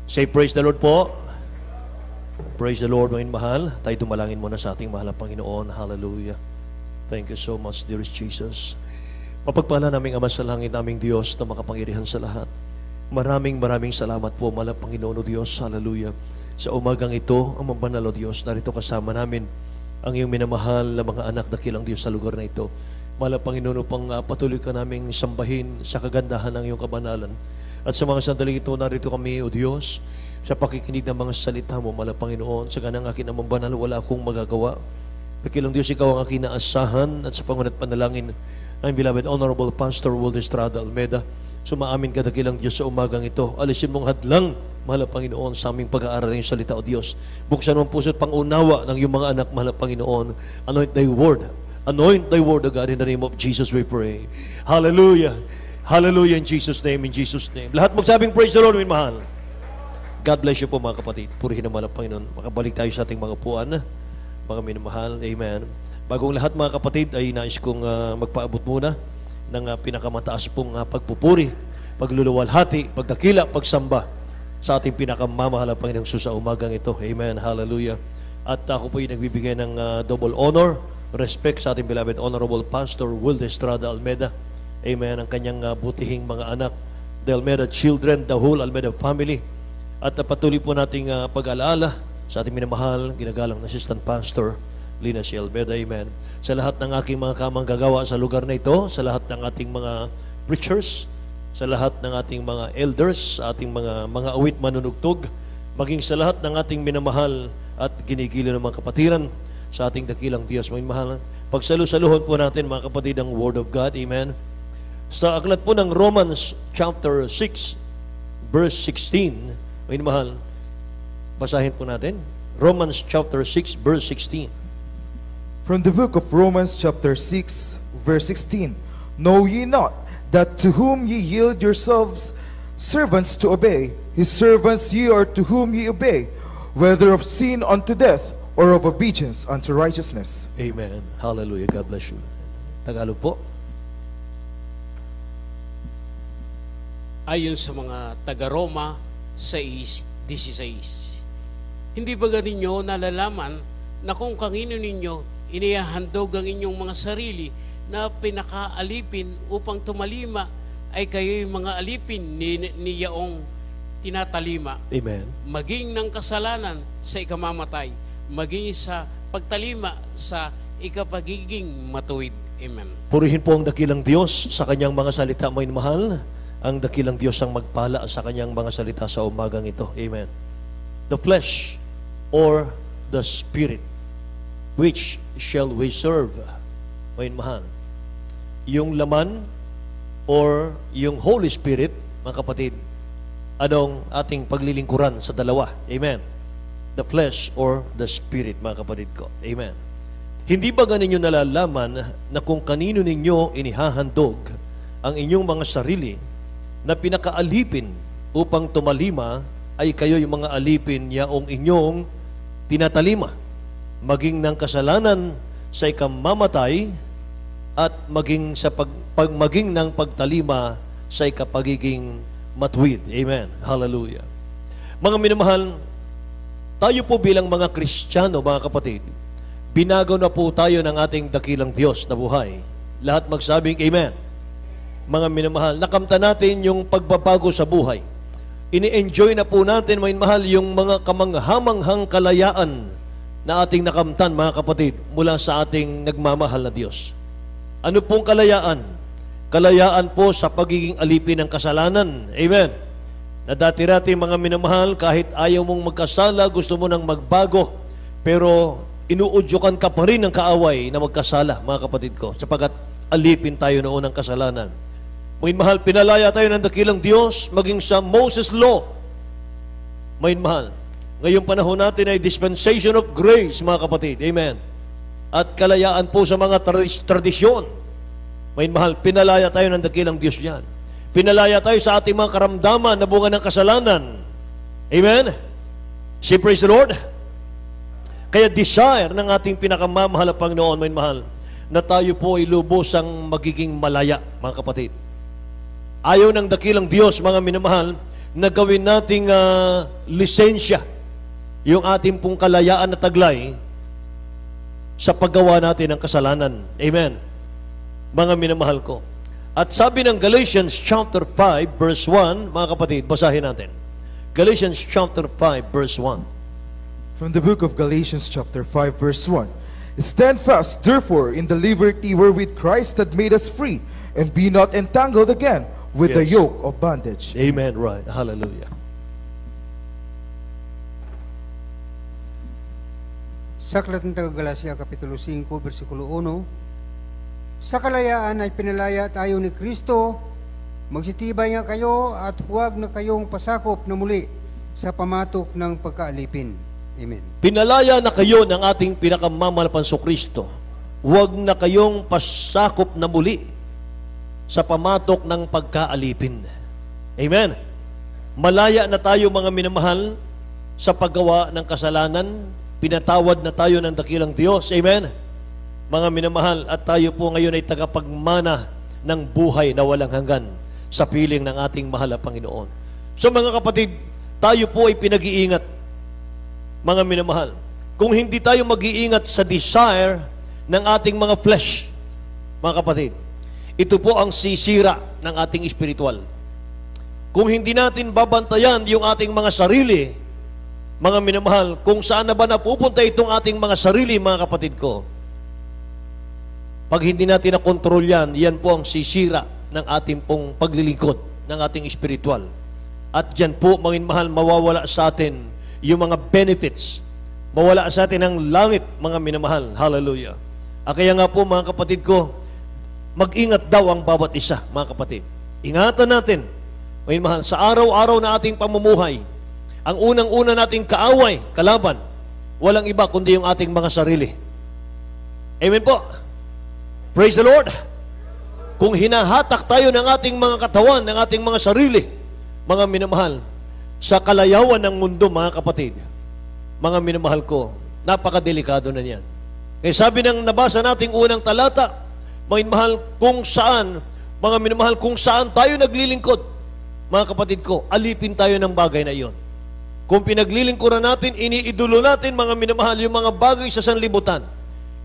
Say praise the Lord po. Praise the Lord, mga mahal. Tayo dumalangin muna sa ating mahal na Panginoon. Hallelujah. Thank you so much, dearest Jesus. Mapagpala naming Ama sa langit, naming Diyos na makapangyarihan sa lahat. Maraming salamat po, mahal na Panginoon o Diyos. Hallelujah. Sa umagang ito, ang mabanal o Diyos, narito kasama namin ang iyong minamahal na mga anak na kilang Diyos sa lugar na ito. Mahal na Panginoon, upang patuloy ka naming sambahin sa kagandahan ng iyong kabanalan. At sa mga sandaling ito, narito kami, O Diyos, sa pakikinig ng mga salita mo, mahal na Panginoon. Sa ganang akin namang banal, wala akong magagawa. Dakilang Diyos, ikaw ang aking naasahan. At sa pangunat panalangin ng beloved Honorable Pastor Waldo Estrada Almeda, sumaamin ka, dakilang Diyos, sa umagang ito. Alisin mong hadlang, mahal na Panginoon, sa aming pag-aaral ng salita, O Diyos. Buksan mo ang puso at pangunawa ng iyong mga anak, mahal na Panginoon. Anoint thy word. Anoint thy word, O God, in the name of Jesus we pray. Hallelujah. Hallelujah, in Jesus' name, in Jesus' name. Lahat magsabing praise the Lord, min mahal. God bless you po, mga kapatid. Purihin naman ang Panginoon. Makabalik tayo sa ating mga upuan, mga minamahal. Amen. Bagong lahat, mga kapatid, ay nais kong magpaabot muna ng pinakamataas pong pagpupuri, pagluluwalhati, pagdakila, pagsamba sa ating pinakamamahal ang Panginoong Jesus sa umagang ito. Amen. Hallelujah. At ako po ay nagbibigay ng double honor, respect sa ating beloved Honorable Pastor Waldo Estrada Almeda. Amen. Ang kanyang butihing mga anak, the Almeda children, the whole Almeda family. At patuloy po nating pag-alaala sa ating minamahal, ginagalang na Assistant Pastor Lina C. Almeda. Amen. Sa lahat ng aking mga kamanggagawa sa lugar na ito, sa lahat ng ating mga preachers, sa lahat ng ating mga elders, sa ating mga awit manunugtog, maging sa lahat ng ating minamahal at ginigilo ng mga kapatiran sa ating dakilang Diyos. Mga mahal, pagsalusaluhon po natin, mga kapatid, ang Word of God. Amen. Sa aklat po ng Romans chapter 6 verse 16, may mahal, basahin po natin. Romans chapter 6 verse 16. From the book of Romans chapter 6 verse 16, know ye not that to whom ye yield yourselves servants to obey, his servants ye are to whom ye obey, whether of sin unto death or of obedience unto righteousness. Amen. Hallelujah. God bless you. Tagalog po. Ayon sa mga taga-Roma 6:16. Hindi ba ninyo nalalaman na kung kanino ninyo inihahandog ang inyong mga sarili na pinakaalipin upang tumalima, ay kayo'y mga alipin ni yaong tinatalima? Amen. Maging ng kasalanan sa ikamamatay, maging sa pagtalima sa ikapagiging matuwid. Amen. Purihin po ang dakilang Diyos sa kanyang mga salita, mga mahal. Ang dakilang Diyos ang magpala sa kanyang mga salita sa umagang ito. Amen. The flesh or the spirit, which shall we serve? Mga mahal. Yung laman or yung Holy Spirit, mga kapatid, anong ating paglilingkuran sa dalawa? Amen. The flesh or the spirit, mga kapatid ko. Amen. Hindi ba ganinyo nalalaman na kung kanino ninyo inihahandog ang inyong mga sarili na pinakaalipin upang tumalima, ay kayo yung mga alipin yaong inyong tinatalima, maging ng kasalanan sa ikamamatay at maging sa maging ng pagtalima sa ikapagiging matuwid. Amen. Hallelujah. Mga minamahal, tayo po bilang mga Kristiyano, mga kapatid, binago na po tayo ng ating dakilang Diyos na buhay. Lahat magsabing Amen. Mga minamahal, nakamta natin yung pagbabago sa buhay. Ini-enjoy na po natin, mga minamahal, yung mga kamanghamanghang kalayaan na ating nakamtan, mga kapatid, mula sa ating nagmamahal na Diyos. Ano pong kalayaan? Kalayaan po sa pagiging alipin ng kasalanan. Amen. Na dati-dati, mga minamahal, kahit ayaw mong magkasala, gusto mo nang magbago, pero inuudyokan ka pa rin ng kaaway na magkasala, mga kapatid ko, sapagkat alipin tayo noon ng kasalanan. Mga mahal, pinalaya tayo ng dakilang Diyos, maging sa Moses Law. Mga mahal, ngayong panahon natin ay dispensation of grace, mga kapatid. Amen. At kalayaan po sa mga tradisyon. Mga mahal, pinalaya tayo ng dakilang Diyos yan. Pinalaya tayo sa ating mga karamdaman na bunga ng kasalanan. Amen. Say praise the Lord. Kaya desire ng ating pinakamamahal na Panginoon, mga mahal, na tayo po ay lubosang magiging malaya, mga kapatid. Ayaw ng dakilang Diyos, mga minamahal, na gawin nating lisensya yung ating pong kalayaan na taglay sa paggawa natin ng kasalanan. Amen. Mga minamahal ko. At sabi ng Galatians chapter 5 verse 1, mga kapatid, basahin natin. Galatians chapter 5 verse 1. From the book of Galatians chapter 5 verse 1. Stand fast, therefore, in the liberty wherewith Christ had made us free, and be not entangled again with the Yes. yoke of bondage. Amen. Right. Hallelujah. Sa Aklat ng taga-Galacia, Kapitulo 5, versikulo 1, sa kalayaan ay pinalaya tayo ni Kristo, magsitibay nga kayo at huwag na kayong pasakop na muli sa pamatok ng pagkaalipin. Amen. Pinalaya na kayo ng ating pinakamamahal na Kristo. Huwag na kayong pasakop na muli sa pamatok ng pagkaalipin. Amen. Malaya na tayo, mga minamahal, sa paggawa ng kasalanan. Pinatawad na tayo ng dakilang Diyos. Amen. Mga minamahal, at tayo po ngayon ay tagapagmana ng buhay na walang hanggan sa piling ng ating mahal na Panginoon. So mga kapatid, tayo po ay pinag-iingat, mga minamahal. Kung hindi tayo mag-iingat sa desire ng ating mga flesh, mga kapatid, ito po ang sisira ng ating espiritual. Kung hindi natin babantayan yung ating mga sarili, mga minamahal, kung saan na ba napupunta itong ating mga sarili, mga kapatid ko, pag hindi natin na-control yan, yan po ang sisira ng ating pong paglilingkod ng ating espiritual. At dyan po, mga minamahal, mawawala sa atin yung mga benefits, mawala sa atin ang langit, mga minamahal. Hallelujah. Kaya nga po, mga kapatid ko, mag-ingat daw ang bawat isa, mga kapatid. Ingatan natin, mga minamahal, sa araw-araw na ating pamumuhay, ang unang-una nating kaaway, kalaban, walang iba kundi yung ating mga sarili. Amen po. Praise the Lord. Kung hinahatak tayo ng ating mga katawan, ng ating mga sarili, mga minamahal, sa kalayawan ng mundo, mga kapatid, mga minamahal ko, napakadelikado na niyan. Kaya sabi ng nabasa nating unang talata, mga minamahal, mga minamahal, kung saan tayo naglilingkod, mga kapatid ko, alipin tayo ng bagay na iyon. Kung pinaglilingkuran natin, iniidolo natin, mga minamahal, yung mga bagay sa sanlibutan.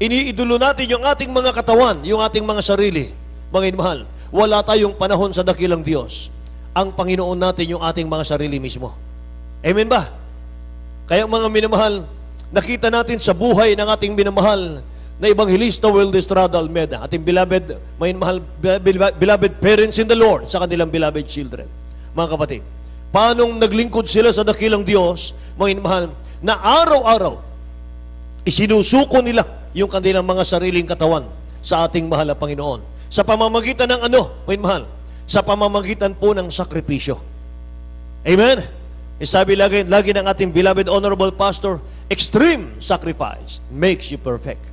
Iniidolo natin yung ating mga katawan, yung ating mga sarili, mga minamahal. Wala tayong panahon sa dakilang Diyos. Ang Panginoon natin yung ating mga sarili mismo. Amen ba? Kaya mga minamahal, nakita natin sa buhay ng ating minamahal na Evangelista Will Estrada Almeda, ating beloved, beloved parents in the Lord sa kanilang beloved children. Mga kapatid, paanong naglingkod sila sa dakilang Diyos, mga minamahal, na araw-araw isinusuko nila yung kanilang mga sariling katawan sa ating mahal na Panginoon. Sa pamamagitan ng mga minamahal, sa pamamagitan po ng sakripisyo. Amen? Sabi lagi ng ating beloved honorable pastor, extreme sacrifice makes you perfect.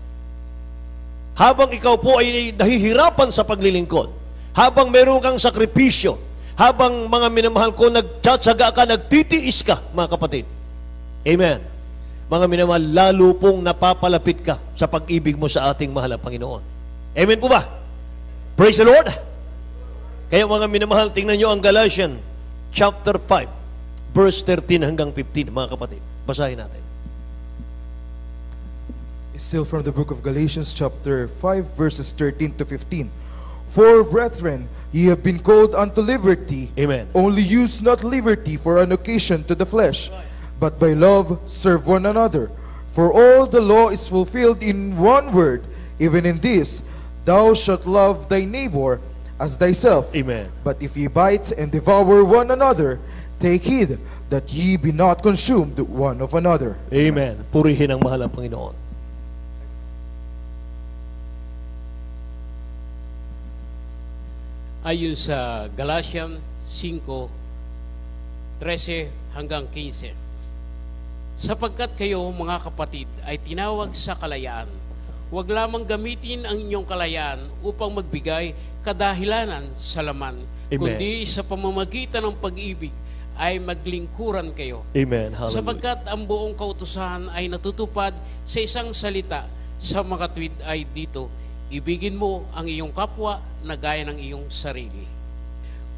Habang ikaw po ay nahihirapan sa paglilingkod, habang meron kang sakripisyo, habang mga minamahal ko, nagtsatsaga ka, nagtitiis ka, mga kapatid. Amen. Mga minamahal, lalo pong napapalapit ka sa pag-ibig mo sa ating mahal na Panginoon. Amen po ba? Praise the Lord! Kaya mga minamahal, tingnan nyo ang Galatians chapter 5, verse 13 hanggang 15, mga kapatid. Basahin natin. Still from the book of Galatians chapter 5 verses 13 to 15. For brethren, ye have been called unto liberty. Amen. Only use not liberty for an occasion to the flesh, but by love serve one another. For all the law is fulfilled in one word, even in this, thou shalt love thy neighbor as thyself. Amen. But if ye bite and devour one another, take heed that ye be not consumed one of another. Amen. Purihin ang mahal na Panginoon. Ayon sa Galatians 5, 13 hanggang 15. Sapagkat kayo, mga kapatid, ay tinawag sa kalayaan, huwag lamang gamitin ang inyong kalayaan upang magbigay kadahilanan sa laman, Amen. kundi sa pamamagitan ng pag-ibig ay maglingkuran kayo. Amen. Hallelujah. Sapagkat ang buong kautusahan ay natutupad sa isang salita, sa mga tweet ay dito, ibigin mo ang iyong kapwa na gaya ng iyong sarili.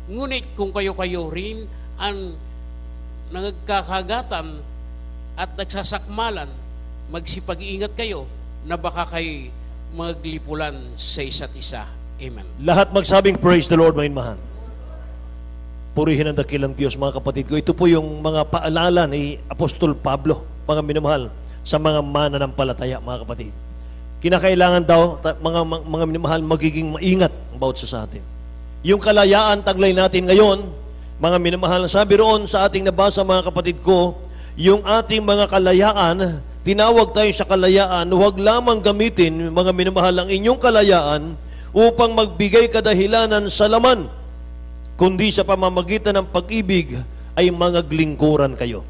Ngunit kung kayo rin ang nagkakagatan at nagsasakmalan, magsipag-ingat kayo na baka kayo maglipulan sa isa't isa. Amen. Lahat magsabing praise the Lord, mga inmahan. Purihin ang dakilang Diyos, mga kapatid ko. Ito po yung mga paalala ni Apostol Pablo, mga minamahal, sa mga mananampalataya, mga kapatid. Kinakailangan daw, mga minamahal, magiging maingat ang bawat sa atin. Yung kalayaan, taglay natin ngayon, mga minamahal, sabi roon sa ating nabasa, mga kapatid ko, yung ating mga kalayaan, tinawag tayo sa kalayaan, huwag lamang gamitin, mga minamahal, ang inyong kalayaan upang magbigay kadahilanan sa laman, kundi sa pamamagitan ng pag-ibig ay mga glingkuran kayo.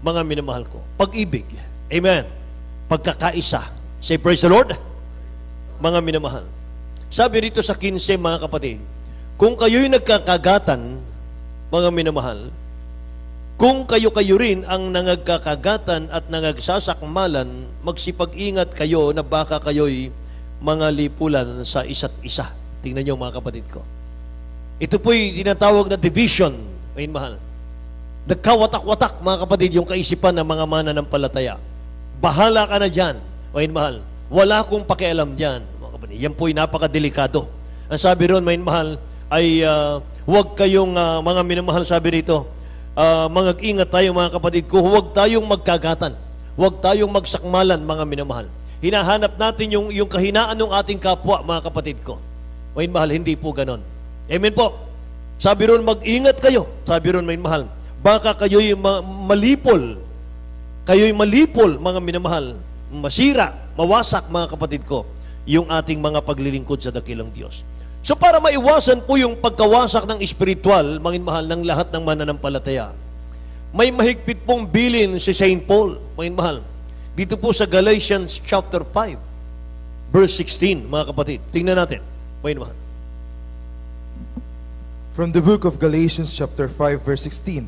Mga minamahal ko, pag-ibig. Amen. Pagkakaisa. Say praise the Lord. Mga minamahal. Sabi rito sa 15, mga kapatid, kung kayo'y nagkakagatan, mga minamahal, kung kayo-kayo rin ang nangagkakagatan at nangagsasakmalan, magsipag-ingat kayo na baka kayo'y mga lipulan sa isa't isa. Tingnan niyo, mga kapatid ko. Ito po'y tinatawag na division, mga mahal. Nagkawatak-watak, mga kapatid, yung kaisipan ng mga mananampalataya. Bahala ka na dyan, mga mahal. Wala akong pakialam dyan, mga kapatid. Yan po'y napakadelikado. Ang sabi ron, mga mahal, ay huwag kayong, mga minamahal, sabi rito, mag-ingat tayo, mga kapatid ko, huwag tayong magkagatan. Huwag tayong magsakmalan, mga minamahal. Hinahanap natin yung kahinaan ng ating kapwa, mga kapatid ko. Mga mahal, hindi po ganon. Amen po. Sabi ron, mag-ingat kayo. Sabi ron, mga mahal, baka kayo'y malipol. Kayo'y malipol, mga minamahal. Masira, mawasak, mga kapatid ko, yung ating mga paglilingkod sa dakilang Diyos. So para maiwasan po yung pagkawasak ng espiritual, mga mahal, ng lahat ng mananampalataya, may mahigpit pong bilin si St. Paul, mga mahal. Dito po sa Galatians chapter 5, verse 16, mga kapatid. Tingnan natin, mga mahal. From the book of Galatians chapter 5 verse 16,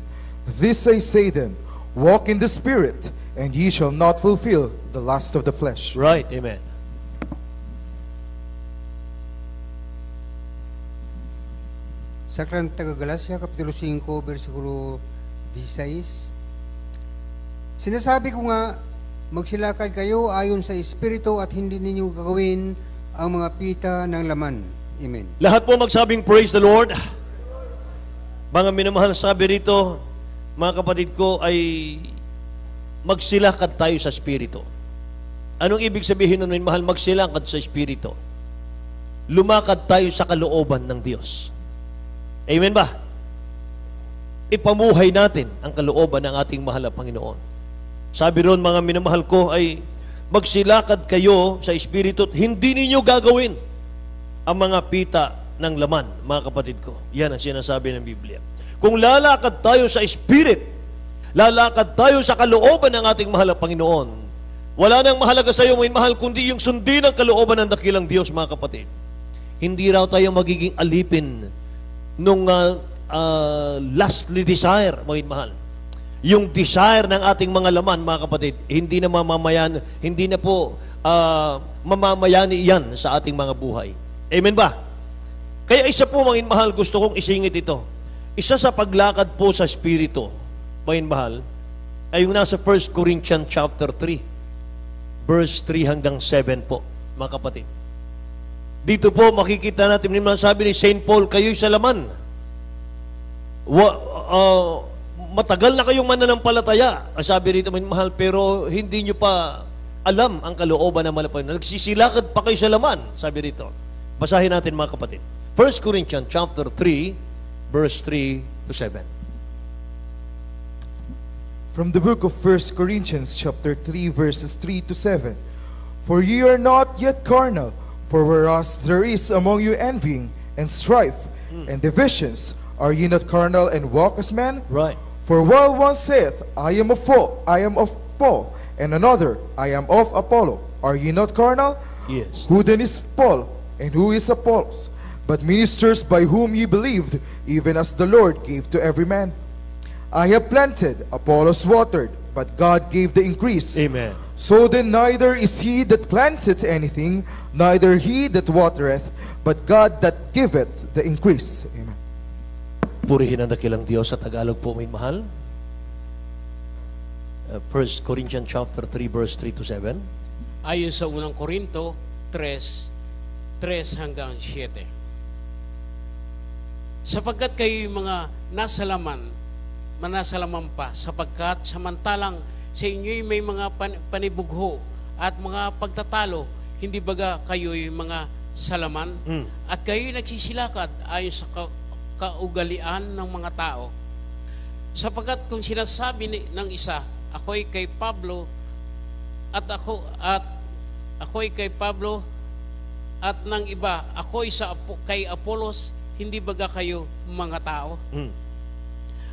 this I say then, walk in the Spirit, and ye shall not fulfill the lust of the flesh. Right, amen. Sa Aklat ng taga-Galacia, Kapitulo 5, versikulo 16, sinasabi ko nga, magsilakad kayo ayon sa Espiritu at hindi ninyo gagawin ang mga pita ng laman. Amen. Lahat po magsabing praise the Lord. Mga minamahal, sabi rito, mga kapatid ko, ay magsilakad tayo sa Espiritu. Anong ibig sabihin nun, mahal? Magsilakad sa Espiritu. Lumakad tayo sa kalooban ng Diyos. Amen ba? Ipamuhay natin ang kalooban ng ating mahal na Panginoon. Sabi ron, mga minamahal ko, ay magsilakad kayo sa Espiritu at hindi ninyo gagawin ang mga pita ng laman, mga kapatid ko. Yan ang sinasabi ng Biblia. Kung lalakad tayo sa Spirit, lalakad tayo sa kalooban ng ating mahal na Panginoon, wala nang mahalaga sa iyo, mga mahal, kundi yung sundin ang kalooban ng dakilang Diyos, mga kapatid. Hindi raw tayo magiging alipin nung lastly desire, mga mahal. Yung desire ng ating mga laman, mga kapatid, hindi na mamamayani yan sa ating mga buhay. Amen ba? Kaya isa po, mga mahal, gusto kong isingit ito. Isa sa paglakad po sa Espiritu, mga mahal, ay yung nasa 1 Corinthians chapter 3, verse 3 hanggang 7 po, mga kapatid. Dito po makikita natin, sabi ni St. Paul, kayo'y sa laman. Matagal na kayong mananampalataya, sabi rito, mga mahal, pero hindi nyo pa alam ang kalooban ng Panginoon. Nagsisilakad pa kayo sa laman, sabi rito. Basahin natin, mga kapatid. 1 Corinthians chapter 3, verse 3 to 7. From the book of 1 Corinthians chapter 3 verses 3 to 7. For ye are not yet carnal, for whereas there is among you envying and strife and divisions, are ye not carnal and walk as men? Right. For while one saith, I am of Paul, and another, I am of Apollo, are ye not carnal? Yes. Who then is Paul, and who is Apollos? But ministers by whom ye believed, even as the Lord gave to every man. I have planted, Apollos watered, but God gave the increase. Amen. So then neither is he that planteth anything, neither he that watereth, but God that giveth the increase. Amen. Purihin ang dakilang Diyos sa Tagalog po, may mahal. 1 Corinthians chapter 3 verse 3 to 7. Ayon sa unang Korinto 3:3 hanggang 7. Sapagkat kayo'y mga manasalaman pa, sapagkat samantalang sa inyo'y may mga panibugho at mga pagtatalo, hindi baga kayo'y mga salaman? At kayo'y nagsisilakad ayon sa kaugalian ng mga tao. Sapagkat kung sinasabi ng isa, ako'y kay Pablo, at ako'y kay Pablo, at ng iba, ako'y kay Apolos, hindi baga kayo mga tao?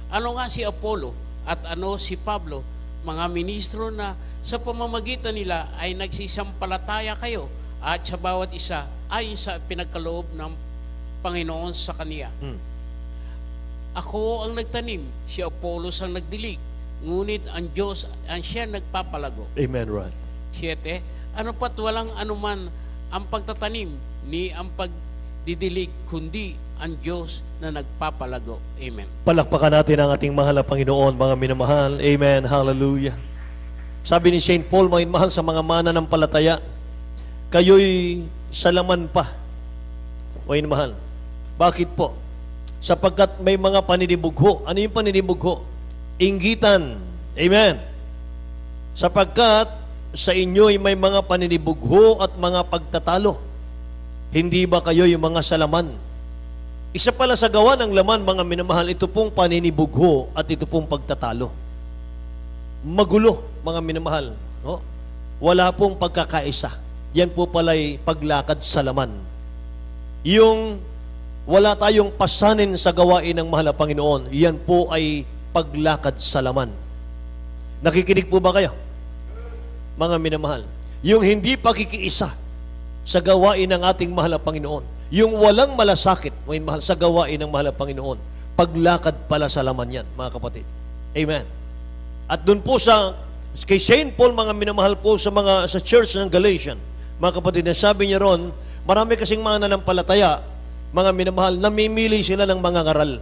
Ano nga si Apollo at ano si Pablo? Mga ministro na sa pamamagitan nila ay nagsisampalataya kayo at sa bawat isa ayon sa pinagkaloob ng Panginoon sa kaniya. Ako ang nagtanim, si Apollos ang nagdilig, ngunit ang Diyos ang siya nagpapalago. Amen, right. 7. Ano pat walang anuman ang pagtatanim ni ang pagdidilig, kundi ang Diyos na nagpapalago. Amen. Palakpakan natin ang ating mahal na Panginoon, mga minamahal. Amen. Hallelujah. Sabi ni St. Paul, mga mahal sa mga mananampalataya, kayo'y salaman pa. Mga mahal. Bakit po? Sapagkat may mga paninibugho. Ano yung paninibugho? Inggitan. Amen. Sapagkat sa inyo'y may mga paninibugho at mga pagtatalo. Hindi ba kayo yung mga salaman? Isa pala sa gawa ng laman, mga minamahal, ito pong paninibugho at ito pong pagtatalo. Magulo, mga minamahal. No? Wala pong pagkakaisa. Yan po pala'y paglakad sa laman. Yung wala tayong pasanin sa gawain ng mahal na Panginoon, yan po ay paglakad sa laman. Nakikinig po ba kayo? Mga minamahal. Yung hindi pakikiisa sa gawain ng ating mahal na Panginoon, yung walang malasakit, mga mahal, sa gawain ng mahal na Panginoon, paglakad pala sa laman yan, mga kapatid. Amen. At doon po kay St. Paul, mga minamahal po sa church ng Galatian, mga kapatid, sabi niya ron, marami kasing mga nanampalataya, mga minamahal, namimili sila ng mga ngaral.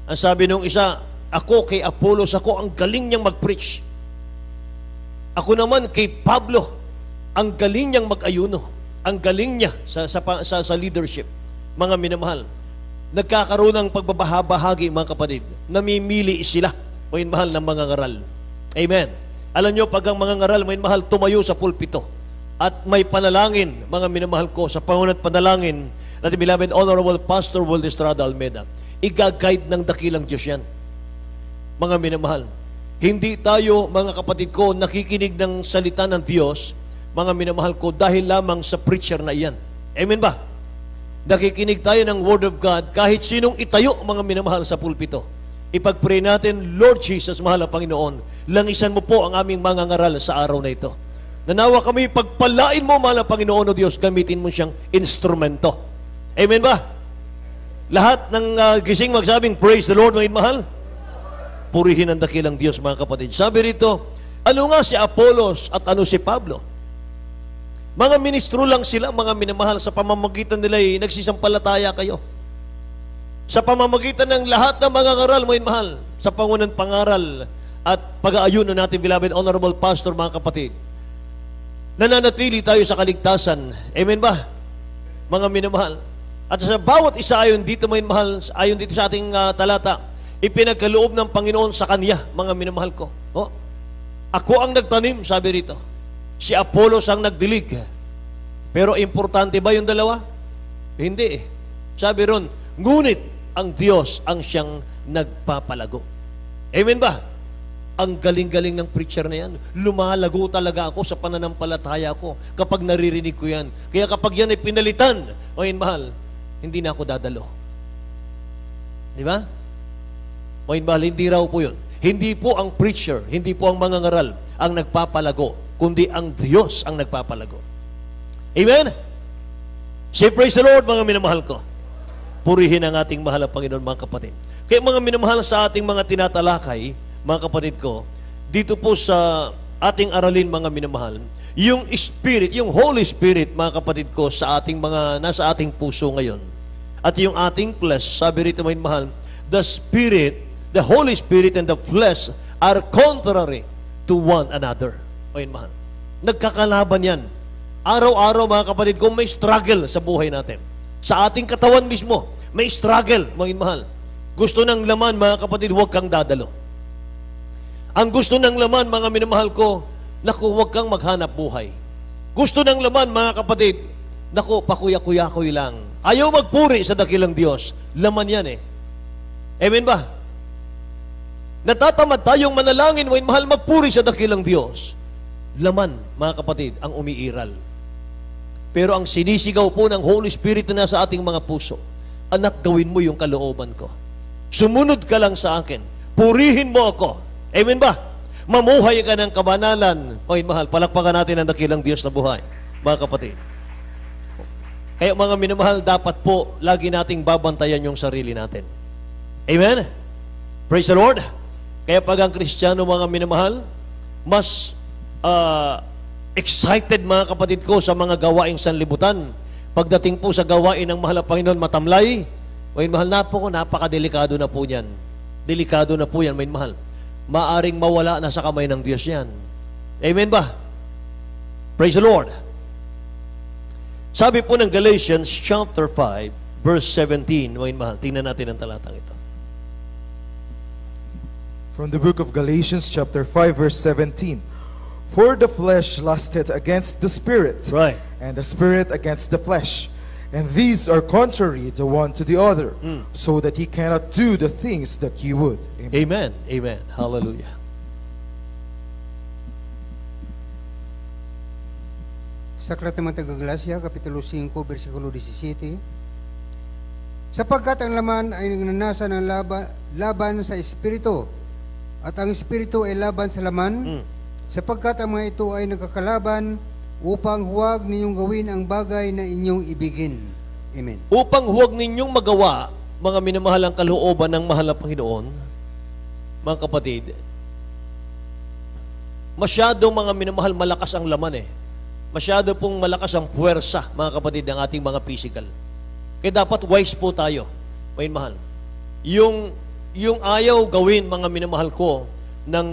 Ang sabi nung isa, ako kay Apollos, ako ang galing niyang mag-preach. Ako naman kay Pablo, ang galing niyang mag-ayuno. Ang galing niya sa leadership. Mga minamahal, nagkakaroon ng pagbabahagi, mga kapatid. Namimili sila, mga mahal, ng mga ngaral. Amen. Alam nyo, pag ang mga ngaral, mga mahal, tumayo sa pulpito at may panalangin, mga minamahal ko, sa pangunat panalangin natin, beloved Honorable Pastor Waldo Estrada Almeda, i-guide ng dakilang Diyos yan. Mga minamahal, hindi tayo, mga kapatid ko, nakikinig ng salita ng Diyos, mga minamahal ko, dahil lamang sa preacher na iyan. Amen ba? Nakikinig tayo ng Word of God kahit sinong itayo, mga minamahal, sa pulpito. Ipag-pray natin, Lord Jesus, mahal na Panginoon, langisan mo po ang aming mga ngaral sa araw na ito. Nanawa kami, pagpalain mo, mahal na Panginoon o Diyos, gamitin mo siyang instrumento. Amen ba? Lahat ng gising magsabing, praise the Lord, mga mahal. Purihin ang dakilang Diyos, mga kapatid. Sabi rito, ano nga si Apollos at ano si Pablo? Mga ministro lang sila, mga minamahal, sa pamamagitan nila nagsisampalataya kayo. Sa pamamagitan ng lahat ng mga ngaral, mga mahal, sa pangunan pangaral at pag-aayuno natin, beloved Honorable Pastor, mga kapatid, nananatili tayo sa kaligtasan. Amen ba? Mga minamahal. At sa bawat isa ayon dito, mga mahal, ayon dito sa ating talata, ipinagkaloob ng Panginoon sa Kanya, mga minamahal ko. Oh, ako ang nagtanim, sabi rito. Si Apollos ang nagdilig. Pero importante ba yung dalawa? Hindi eh. Sabi ron, ngunit ang Diyos ang siyang nagpapalago. Amen ba? Ang galing-galing ng preacher na yan. Lumalago talaga ako sa pananampalataya ko kapag naririnig ko yan. Kaya kapag yan ay pinalitan, ayun mahal, hindi na ako dadalo. Di ba? Ayun mahal, hindi raw po yun. Hindi po ang preacher, hindi po ang mga ngaral ang nagpapalago, kundi ang Diyos ang nagpapalago. Amen? Say praise the Lord, mga minamahal ko. Purihin ang ating mahal na Panginoon, mga kapatid. Kaya mga minamahal sa ating mga tinatalakay, mga kapatid ko, dito po sa ating aralin, mga minamahal, yung Spirit, yung Holy Spirit, mga kapatid ko, sa ating mga, nasa ating puso ngayon. At yung ating flesh, sabi rito, mga minamahal, the Spirit, the Holy Spirit and the flesh are contrary to one another. Mga mahal. Nagkakalaban yan. Araw-araw mga kapatid, kung may struggle sa buhay natin, sa ating katawan mismo, may struggle, mga mahal. Gusto ng laman, mga kapatid, huwag kang dadalo. Ang gusto ng laman, mga minamahal ko, naku, huwag kang maghanap buhay. Gusto ng laman, mga kapatid, naku, pakuya-kuya-kuy lang. Ayaw magpuri sa dakilang Diyos. Laman yan eh. Amen ba? Natatamad tayong manalangin, mga mahal, magpuri sa dakilang Diyos. Laman, mga kapatid, ang umiiral. Pero ang sinisigaw po ng Holy Spirit na nasa ating mga puso, anak, gawin mo yung kalooban ko. Sumunod ka lang sa akin. Purihin mo ako. Amen ba? Mamuhay ka ng kabanalan. Mga mahal, palakpakan natin ang dakilang Diyos na buhay. Mga kapatid. Kaya mga minamahal, dapat po lagi nating babantayan yung sarili natin. Amen? Praise the Lord. Kaya pag ang Kristiyano, mga minamahal, mas excited mga kapatid ko sa mga gawaing sanlibutan. Pagdating po sa gawain ng mahal na Panginoon, matamlay, may mahal na po ko, napakadelikado na po yan. Delikado na po yan, may mahal. Maaring mawala na sa kamay ng Diyos yan. Amen ba? Praise the Lord. Sabi po ng Galatians chapter 5, verse 17, may mahal, tingnan natin ang talatang ito. From the book of Galatians chapter 5 verse 17. For the flesh lusteth against the spirit, Right. and the spirit against the flesh. And these are contrary the one to the other, so that ye cannot do the things that ye would. Amen. Amen. Amen. Hallelujah. Sa Aklat ng mga taga-Galacia, Kapitulo 5, versikulo 17, sapagkat ang laman ay nagnanasa ng laban sa Espiritu, at ang Espiritu ay laban sa laman, sapagkat ang mga ito ay nagkakalaban upang huwag ninyong gawin ang bagay na inyong ibigin. Amen. Upang huwag ninyong magawa, mga minamahalang kalooban ng mahal na Panginoon, mga kapatid, masyado mga minamahal malakas ang laman eh. Masyado pong malakas ang puwersa, mga kapatid, ng ating mga physical. Kaya dapat wise po tayo, mga minamahal. Yung ayaw gawin, mga minamahal ko, ng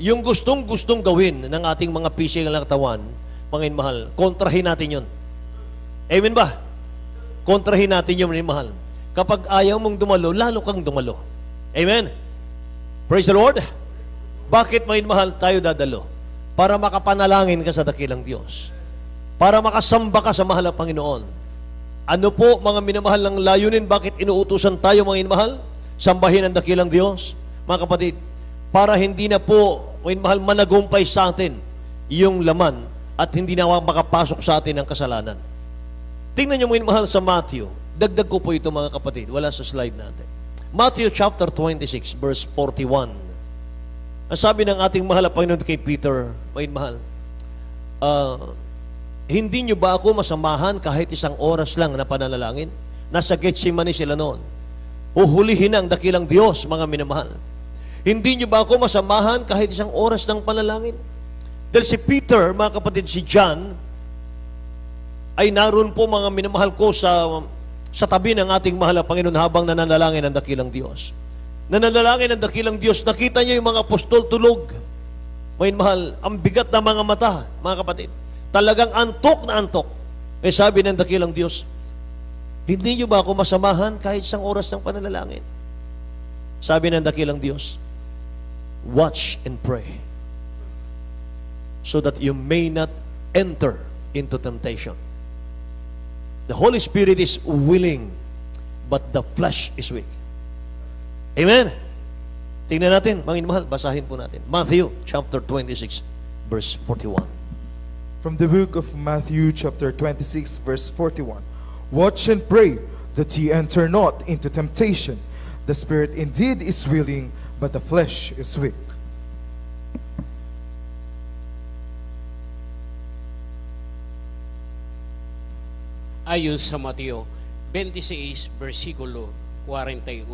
yung gustong gawin ng ating mga physical na katawan, mga minamahal, kontrahin natin yun. Amen ba? Kontrahin natin yun, mga minamahal. Kapag ayaw mong dumalo, lalo kang dumalo. Amen? Praise the Lord. Bakit, mga minamahal, tayo dadalo? Para makapanalangin ka sa dakilang Diyos. Para makasamba ka sa mahal na Panginoon. Ano po, mga minamahal, ng layunin, bakit inuutusan tayo, mga minamahal? Sambahin ang dakilang Diyos. Mga kapatid, para hindi na po, mga minamahal, managumpay sa atin yung laman at hindi na makapasok sa atin ang kasalanan. Tingnan niyo, mga minamahal, sa Matthew. Dagdag ko po ito, mga kapatid. Wala sa slide natin. Matthew chapter 26, verse 41. Ang sabi ng ating mahal na Panginoon kay Peter, may mahal, hindi nyo ba ako masamahan kahit isang oras lang na pananalangin? Nasa Getsemani sila noon. Uhulihin ang dakilang Diyos, mga minamahal. Hindi nyo ba ako masamahan kahit isang oras ng panalangin? Dahil si Peter, mga kapatid, si John, ay naroon po, mga minamahal ko, sa tabi ng ating mahal na Panginoon habang nananalangin ang dakilang Diyos. Nananalangin ang dakilang Diyos, nakita niya yung mga apostol tulog. May mahal, ang bigat na mga mata, mga kapatid. Talagang antok na antok. Eh sabi ng dakilang Diyos, hindi niyo ba ako masamahan kahit isang oras ng pananalangin? Sabi ng dakilang Diyos, watch and pray so that you may not enter into temptation. The Holy Spirit is willing, but the flesh is weak. Amen. Tingnan natin, mga inamahal, basahin po natin. Matthew chapter 26, verse 41. From the book of Matthew chapter 26 verse 41. Watch and pray that ye enter not into temptation. The spirit indeed is willing, but the flesh is weak. Ayon sa Mateo 26, versikulo 41.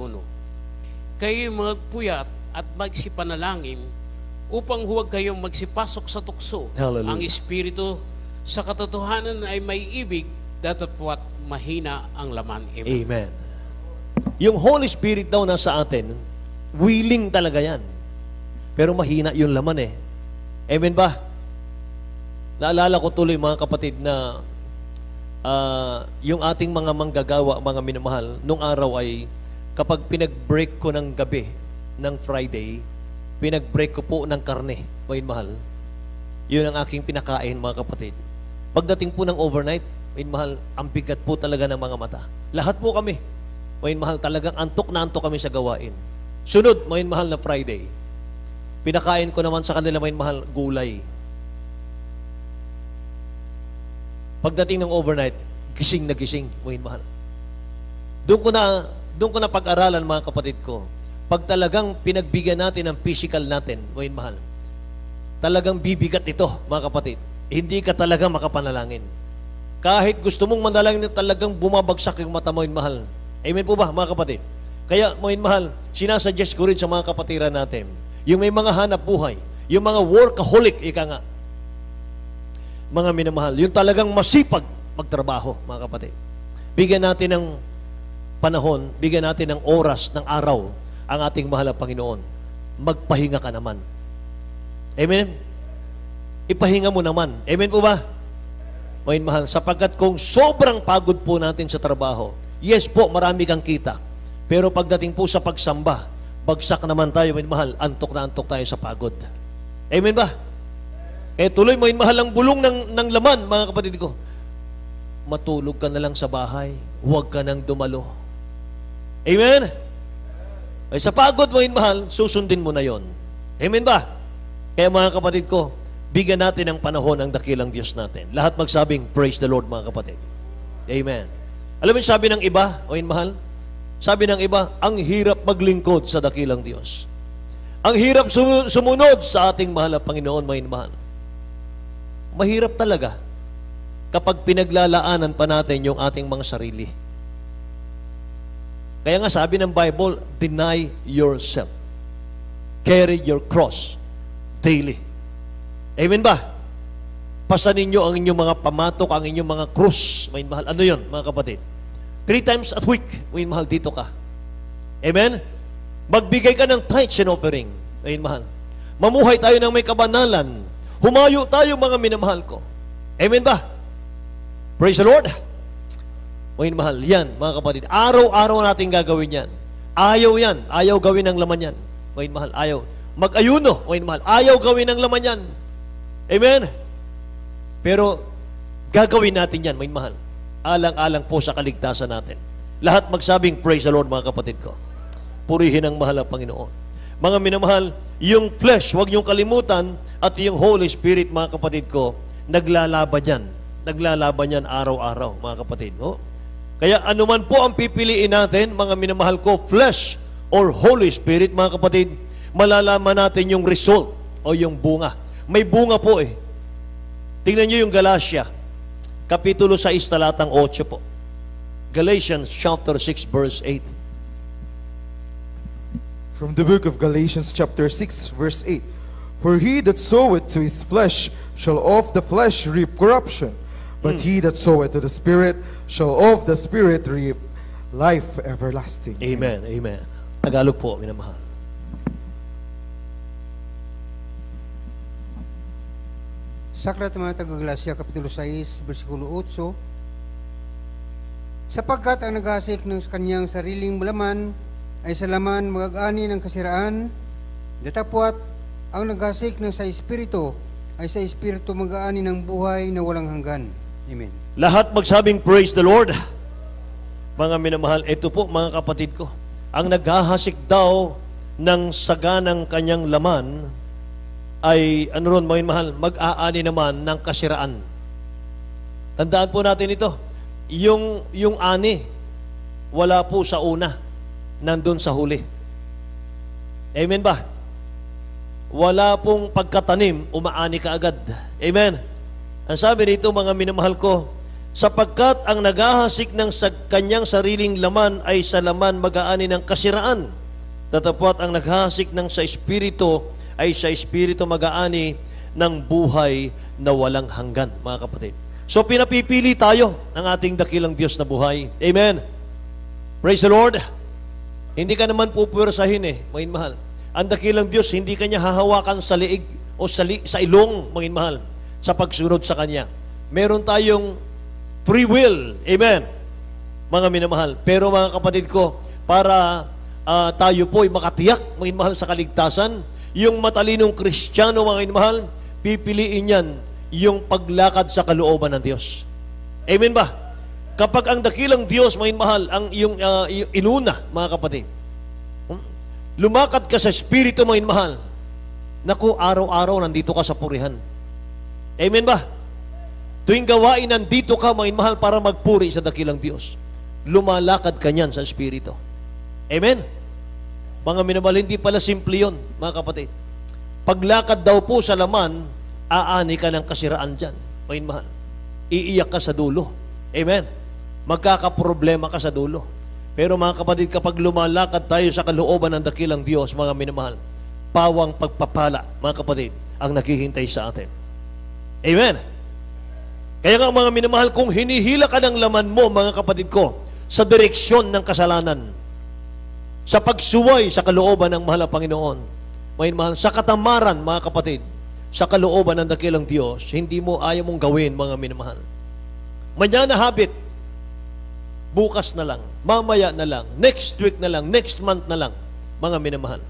Kayo'y magpuyat at magsipanalangin upang huwag kayong magsipasok sa tukso. Hallelujah. Ang Espiritu sa katotohanan ay may ibig, datapwat mahina ang laman. Amen. Amen. Yung Holy Spirit daw nasa atin, willing talaga yan. Pero mahina yung laman eh. Amen ba? Naalala ko tuloy mga kapatid na yung ating mga manggagawa, mga minamahal, nung araw ay kapag pinag-break ko ng gabi ng Friday, pinag-break ko po ng karne, mga mahal. Yun ang aking pinakain, mga kapatid. Pagdating po ng overnight, mga mahal, ang bigat po talaga ng mga mata. Lahat po kami, mga mahal, talagang antok na antok kami sa gawain. Sunod, mga mahal, na Friday, pinakain ko naman sa kanila, mga mahal, gulay. Pagdating ng overnight, gising na gising, mga mahal. Doon ko na pag-aralan, mga kapatid ko, pag talagang pinagbigyan natin ang physical natin, mga mahal, talagang bibigat ito, mga kapatid. Hindi ka talaga makapanalangin. Kahit gusto mong manalangin, talagang bumabagsak yung mata mo, mahal. Amen po ba, mga kapatid? Kaya, mga mahal, sinasuggest ko rin sa mga kapatiran natin, yung may mga hanap buhay, yung mga workaholic, ika nga, mga minamahal, yung talagang masipag magtrabaho, mga kapatid. Bigyan natin ng panahon, bigyan natin ng oras, ng araw, ang ating mahal na Panginoon. Magpahinga ka naman. Amen? Ipahinga mo naman. Amen po ba? Mga mahal, sapagkat kung sobrang pagod po natin sa trabaho, yes po, marami kang kita. Pero pagdating po sa pagsamba, bagsak naman tayo, mga mahal, antok na antok tayo sa pagod. Amen ba? Tuloy mo, mahal ang bulong ng laman, mga kapatid ko. Matulog ka na lang sa bahay, huwag ka nang dumalo. Amen? Sa pagod mo, mahal, susundin mo na yon. Amen ba? Kaya mga kapatid ko, bigyan natin ng panahon ang dakilang Diyos natin. Lahat magsabing, praise the Lord, mga kapatid. Amen. Alam mo yung sabi ng iba, mahal? Sabi ng iba, ang hirap maglingkod sa dakilang Diyos. Ang hirap sumunod sa ating mahal na Panginoon, mga mahal. Mahirap talaga kapag pinaglalaanan pa natin yung ating mga sarili. Kaya nga sabi ng Bible, deny yourself. Carry your cross daily. Amen ba? Pasanin nyo ang inyong mga pamatok, ang inyong mga krus. May mahal. Ano yun, mga kapatid? 3 times a week, may mahal, dito ka. Amen? Magbigay ka ng tithes and offering. May mahal. Mamuhay tayo ng may kabanalan. Humayo tayo, mga minamahal ko. Amen ba? Praise the Lord. Mga minamahal, yan, mga kapatid. Araw-araw natin gagawin yan. Ayaw yan. Ayaw gawin ng laman yan. Mga minamahal, ayaw. Mag-ayuno, mga minamahal. Ayaw gawin ng laman yan. Amen? Pero, gagawin natin yan, mga minamahal. Alang-alang po sa kaligtasan natin. Lahat magsabing, praise the Lord, mga kapatid ko. Purihin ang mahal ng Panginoon. Mga minamahal, yung flesh, huwag niyong kalimutan, at yung Holy Spirit, mga kapatid ko, naglalaban yan. Naglalaban yan araw-araw, mga kapatid. No? Kaya anuman po ang pipiliin natin, mga minamahal ko, flesh or Holy Spirit, mga kapatid, malalaman natin yung result o yung bunga. May bunga po eh. Tingnan niyo yung Galatia, Kapitulo 6, talatang 8 po. Galatians chapter 6, verse 8. From the book of Galatians chapter 6 verse 8. For he that soweth to his flesh shall of the flesh reap corruption, but he that soweth to the Spirit shall of the Spirit reap life everlasting. Amen, amen. Tagalog po, minamahal. Sa aklat ng mga taga-Galacia, Kapitulo 6, versikulo 8, sapagkat ang naghasik ng kanyang sariling laman ay sa laman mag-ani ng kasiraan, datapwat ang naghasik ng sa Espiritu ay sa Espiritu mag-ani ng buhay na walang hanggan. Amen. Lahat magsabing praise the Lord. Mga minamahal, ito po mga kapatid ko, ang naghahasik daw ng saganang kanyang laman ay, ano ron, mga minamahal, mag-aani naman ng kasiraan. Tandaan po natin ito, yung ani, wala po sa una, nandun sa huli. Amen ba? Wala pong pagkatanim, umaani ka agad. Amen. Ang sabi dito, mga minamahal ko, sapagkat ang naghahasik ng kanyang sariling laman ay sa laman mag-aani ng kasiraan. Tatapwat ang naghahasik ng sa Espiritu ay sa Espiritu mag-aani ng buhay na walang hanggan, mga kapatid. So pinapipili tayo ng ating dakilang Diyos na buhay. Amen. Praise the Lord. Hindi ka naman pupwersahin eh, mga mahal. ang dakilang Diyos, hindi kanya hahawakan sa liig o sa ilong, mga mahal, sa pagsunod sa Kanya. Meron tayong free will. Amen. Mga minamahal. Pero mga kapatid ko, para tayo po ay makatiyak, mga mahal, sa kaligtasan, yung matalinong Kristiyano, mga minamahal, pipiliin yan yung paglakad sa kalooban ng Diyos. Amen ba? Kapag ang dakilang Diyos, mga mahal, ang yung inuna, mga kapatid, lumakad ka sa Espiritu, mga mahal, naku, araw-araw nandito ka sa purihan. Amen ba? Tuwing gawain, nandito ka, mga mahal, para magpuri sa dakilang Diyos. Lumalakad ka niyan sa Espiritu. Amen? Mga minamahal, hindi pala simple yun, mga kapatid. Paglakad daw po sa laman, aani ka ng kasiraan dyan, mga mahal. Iiyak ka sa dulo. Amen? Magkakaproblema ka sa dulo. Pero mga kapatid, kapag lumalakad tayo sa kalooban ng dakilang Diyos, mga minamahal, pawang pagpapala, mga kapatid, ang naghihintay sa atin. Amen. Kaya nga mga minamahal, kung hinihila ka ng laman mo, mga kapatid ko, sa direksyon ng kasalanan, sa pagsuway sa kalooban ng mahal na Panginoon, mga minamahal, sa katamaran, mga kapatid, sa kalooban ng dakilang Diyos, hindi mo ayaw mong gawin, mga minamahal. Manyana habit, bukas na lang, mamaya na lang, next week na lang, next month na lang, mga minamahal.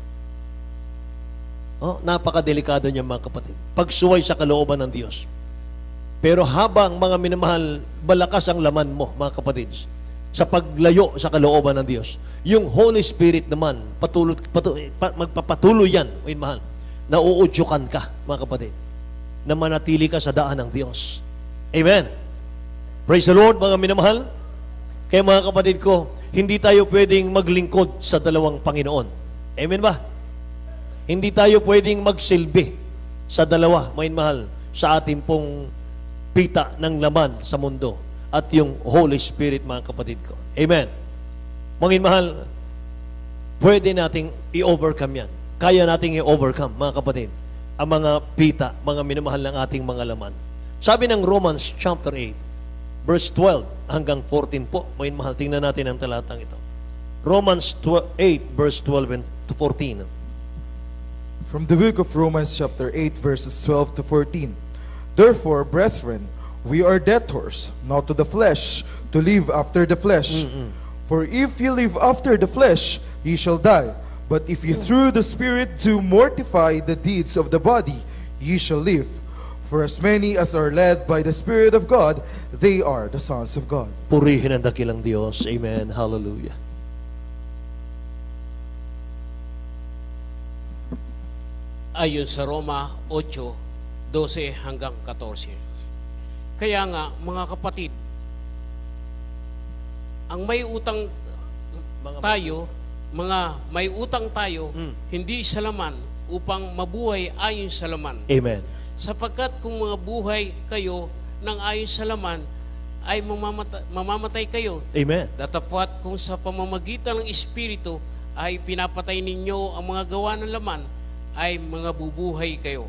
Oh, napakadelikado niya, mga kapatid. Pagsuway sa kalooban ng Diyos. Pero habang, mga minamahal, malakas ang laman mo, mga kapatid, sa paglayo sa kalooban ng Diyos, yung Holy Spirit naman, magpapatuloy yan, mga mahal, na uudyukan ka, mga kapatid, na manatili ka sa daan ng Diyos. Amen. Praise the Lord, mga minamahal. Kaya mga kapatid ko, hindi tayo pwedeng maglingkod sa dalawang Panginoon. Amen ba? Hindi tayo pwedeng magsilbi sa dalawa, mga mahal, sa ating pong pita ng laman sa mundo at yung Holy Spirit, mga kapatid ko. Amen. Mga mahal, pwede nating i-overcome yan. Kaya nating i-overcome, mga kapatid, ang mga pita, mga minamahal ng ating mga laman. Sabi ng Romans chapter 8, verse 12 hanggang 14 po, mga mahal, tingnan natin ang talatang ito. Romans 8, verse 12 and 14. From the book of Romans chapter 8 verses 12 to 14. Therefore, brethren, we are debtors, not to the flesh, to live after the flesh. For if ye live after the flesh, ye shall die. But if ye through the Spirit do mortify the deeds of the body, ye shall live. For as many as are led by the Spirit of God, they are the sons of God. Purihin ang dakilang Diyos. Amen. Hallelujah. Ayon sa Roma 8:12 hanggang 14. Kaya nga, mga kapatid, ang may utang tayo, hindi sa laman upang mabuhay ayon sa laman. Amen. Sapagkat kung mga buhay kayo ng ayon sa laman, ay mamamatay kayo. Amen. Datapwat kung sa pamamagitan ng Espiritu ay pinapatay ninyo ang mga gawa ng laman, ay mga bubuhay kayo.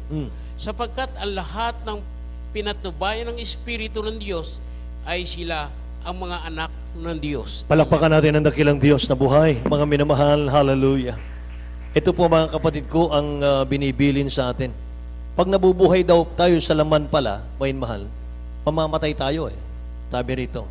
Sapagkat ang lahat ng pinatubayan ng Espiritu ng Diyos ay sila ang mga anak ng Diyos. Palakpakan natin ang dakilang Diyos na buhay, mga minamahal. Hallelujah. Ito po, mga kapatid ko, ang binibilin sa atin. Pag nabubuhay daw tayo sa laman pala, mga mahal, mamamatay tayo eh. Sabi rito,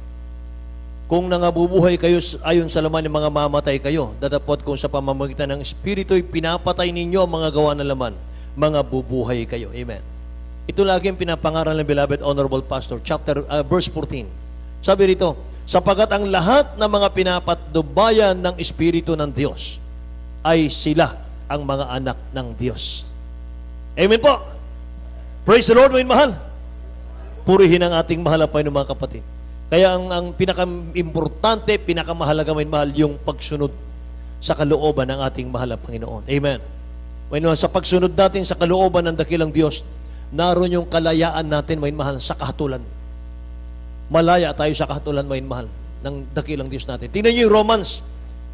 kung nangabubuhay kayo ayon sa laman ng mga mamatay kayo, datapot kung sa pamamagitan ng Espiritu'y pinapatay ninyo ang mga gawa ng laman, mga bubuhay kayo. Amen. Ito lagi ang pinapangaral ng beloved honorable pastor, verse 14. Sabi rito, sapagat ang lahat ng mga pinapatnubayan ng Espiritu ng Diyos ay sila ang mga anak ng Diyos. Amen po. Praise the Lord, mga mahal. Purihin ang ating mahal na Panginoon, mga kapatid. Kaya ang pinaka-importante, pinakamahalaga, may mahal, yung pagsunod sa kalooban ng ating mahal na Panginoon. Amen. May mahal, sa pagsunod natin sa kalooban ng dakilang Diyos, naroon yung kalayaan natin, may mahal, sa kahatulan. Malaya tayo sa kahatulan, may mahal, ng dakilang Diyos natin. Tingnan niyo yung Romans